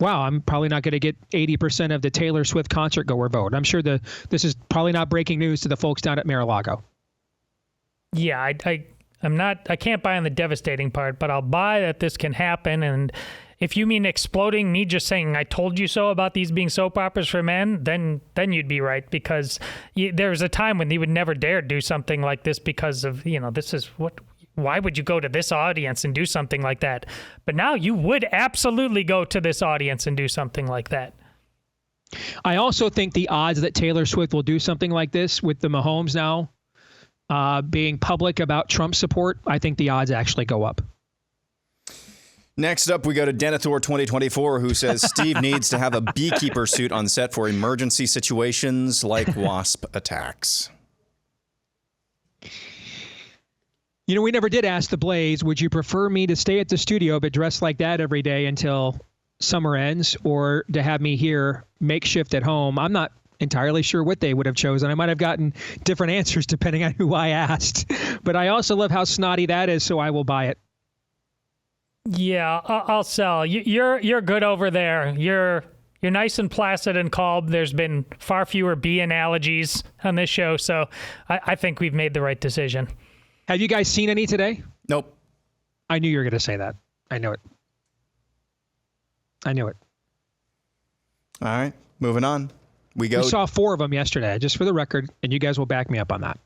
I'm probably not going to get 80% of the Taylor Swift concert goer vote. I'm sure this is probably not breaking news to the folks down at Mar-a-Lago. Yeah, I can't buy on the devastating part, but I'll buy that this can happen. And if you mean exploding, me just saying I told you so about these being soap operas for men, then you'd be right, because there was a time when he would never dare do something like this because of, this is why would you go to this audience and do something like that? But now you would absolutely go to this audience and do something like that. I also think the odds that Taylor Swift will do something like this with the Mahomes now being public about Trump support, I think the odds actually go up. Next up, we go to Denethor 2024, who says Steve needs to have a beekeeper suit on set for emergency situations like wasp attacks. You know, we never did ask the Blaze, would you prefer me to stay at the studio but dress like that every day until summer ends, or to have me here makeshift at home? I'm not entirely sure what they would have chosen. I might have gotten different answers depending on who I asked. But I also love how snotty that is, so I will buy it. Yeah, I'll sell. You're good over there. You're nice and placid and calm. There's been far fewer bee analogies on this show, so I think we've made the right decision. Have you guys seen any today? Nope. I knew you were going to say that. I knew it. I knew it. All right, moving on. We saw 4 of them yesterday, just for the record, and you guys will back me up on that.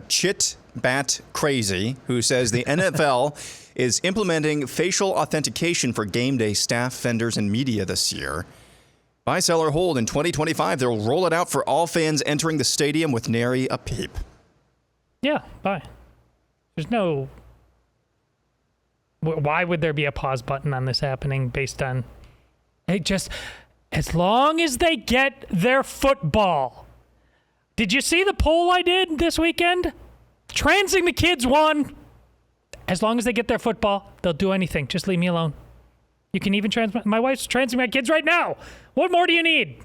Chit Bat Crazy, who says the NFL is implementing facial authentication for game day staff, vendors, and media this year. Buy, sell, or hold in 2025. They'll roll it out for all fans entering the stadium with nary a peep. Yeah, buy. There's no... Why would there be a pause button on this happening based on... Hey, just... As long as they get their football. Did you see the poll I did this weekend? Transing the kids won. As long as they get their football, they'll do anything. Just leave me alone. You can even my wife's transing my kids right now. What more do you need?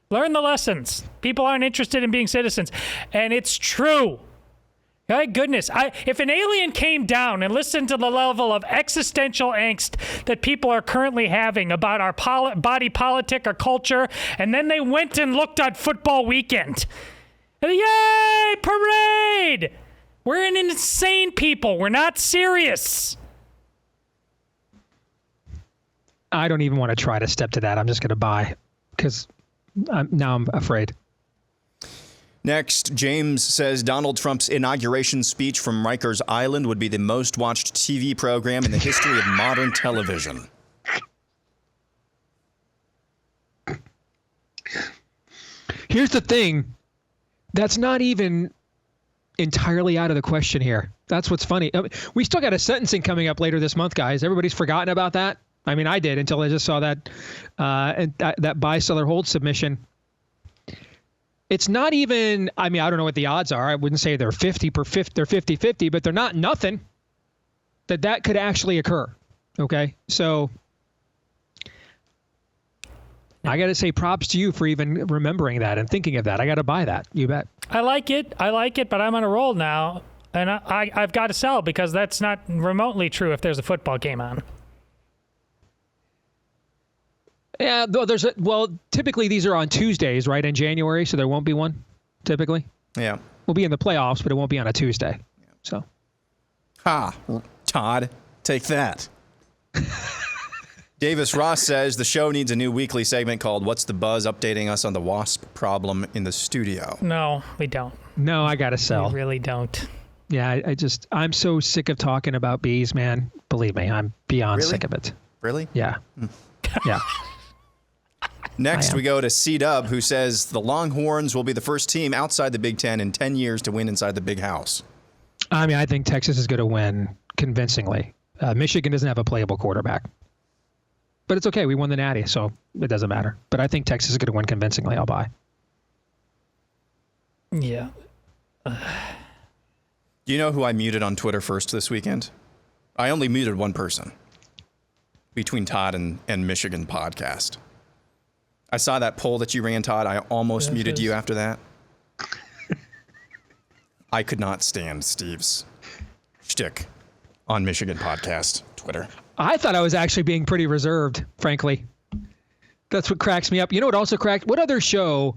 Learn the lessons. People aren't interested in being citizens. And it's true. My goodness, if an alien came down and listened to the level of existential angst that people are currently having about our body politic or culture, and then they went and looked at football weekend, yay, parade! We're an insane people. We're not serious. I don't even want to try to step to that. I'm just going to buy because now I'm afraid. Next, James says Donald Trump's inauguration speech from Rikers Island would be the most watched TV program in the history of modern television. Here's the thing. That's not even entirely out of the question here. That's what's funny. We still got a sentencing coming up later this month, guys. Everybody's forgotten about that. I mean, I did until I just saw that that buy, sell, or hold submission. It's not even, I mean, I don't know what the odds are. I wouldn't say they're 50-50, but they're not nothing that could actually occur. Okay. So I got to say props to you for even remembering that and thinking of that. I got to buy that. You bet. I like it, but I'm on a roll now. And I've got to sell because that's not remotely true if there's a football game on. Yeah, typically these are on Tuesdays, right, in January, so there won't be one, typically. Yeah. We'll be in the playoffs, but it won't be on a Tuesday. So. Todd, take that. Davis Ross says the show needs a new weekly segment called What's the Buzz, updating us on the wasp problem in the studio. No, we don't. No, I got to sell. We really don't. Yeah, I'm so sick of talking about bees, man. Believe me, I'm beyond sick of it. Really? Yeah. Yeah. Next, we go to C-Dub, who says the Longhorns will be the first team outside the Big Ten in 10 years to win inside the Big House. I mean, I think Texas is going to win convincingly. Michigan doesn't have a playable quarterback. But it's okay. We won the Natty, so it doesn't matter. But I think Texas is going to win convincingly. I'll buy. Yeah. Do you know who I muted on Twitter first this weekend? I only muted one person between Todd and Michigan podcast. I saw that poll that you ran, Todd. I almost muted you after that. I could not stand Steve's shtick on Michigan podcast Twitter. I thought I was actually being pretty reserved, frankly. That's what cracks me up. You know what also cracks? What other show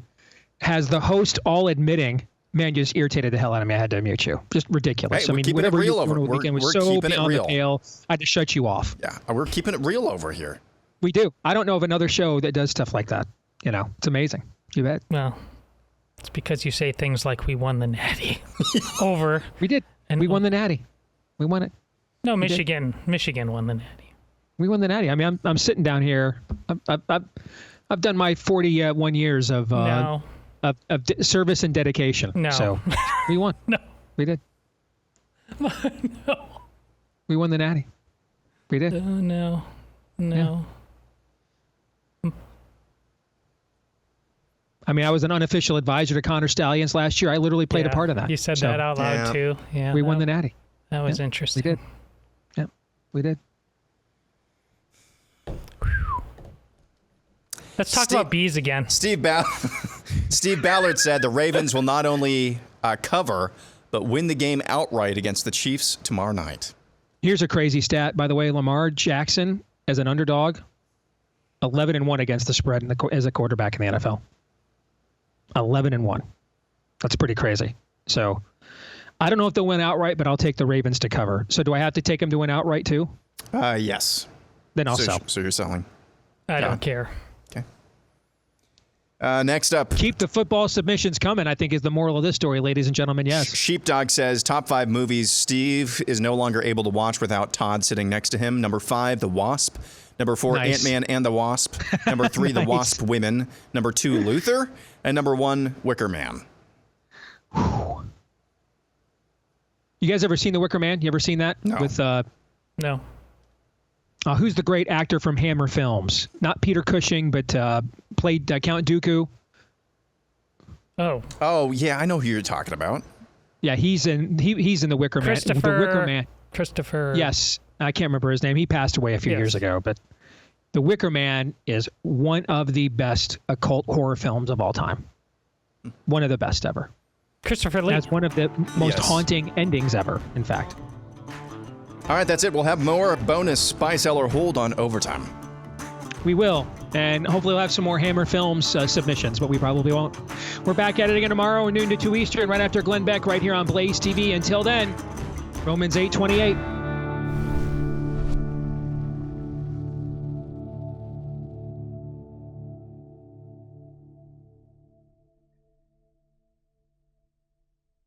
has the host all admitting, man, you just irritated the hell out of me. I had to mute you. Just ridiculous. Hey, I mean, keeping whatever it real you over. over the weekend was we're so keeping beyond it the real. pale. I had to shut you off. Yeah, we're keeping it real over here. We do. I don't know of another show that does stuff like that. You know, it's amazing. You bet. Well, it's because you say things like we won the Natty over. We did. And we won the Natty. We won it. No, Michigan won the Natty. We won the Natty. I mean, I'm sitting down here. I've done my 41 years of service and dedication. No. So we won. No. We did. No. We won the Natty. We did. No. Yeah. I mean, I was an unofficial advisor to Connor Stallions last year. I literally played a part of that. You said that out loud too. Yeah. We won the Natty. That was interesting. We did. Yeah, we did. Let's talk about bees again. Steve Ballard said the Ravens will not only cover, but win the game outright against the Chiefs tomorrow night. Here's a crazy stat, by the way. Lamar Jackson, as an underdog, 11-1 against the spread as a quarterback in the NFL. 11-1. That's pretty crazy. So I don't know if they'll win outright, but I'll take the Ravens to cover. So do I have to take them to win outright too? Yes. Then I'll sell. So you're selling. I don't care. Okay. Next up. Keep the football submissions coming, I think, is the moral of this story, ladies and gentlemen. Yes. Sheepdog says, top 5 movies Steve is no longer able to watch without Todd sitting next to him. Number 5, The Wasp. Number 4, Nice. Ant-Man and the Wasp. Number 3, The Wasp Women. Number 2, Luther. And number 1, Wicker Man. You guys ever seen The Wicker Man? You ever seen that? No. With No. who's the great actor from Hammer Films? Not Peter Cushing, but played Count Dooku. Oh, yeah, I know who you're talking about. Yeah, he's in The Wicker Man. The Wicker Man. Christopher. Yes, I can't remember his name. He passed away a few years ago, but The Wicker Man is one of the best occult horror films of all time. One of the best ever. Christopher Lee. That's one of the most haunting endings ever, in fact. All right, that's it. We'll have more bonus Buy, Sell, or Hold on Overtime. We will, and hopefully we'll have some more Hammer Films submissions, but we probably won't. We're back at it again tomorrow, noon to 2 Eastern, right after Glenn Beck, right here on Blaze TV. Until then, Romans 8:28.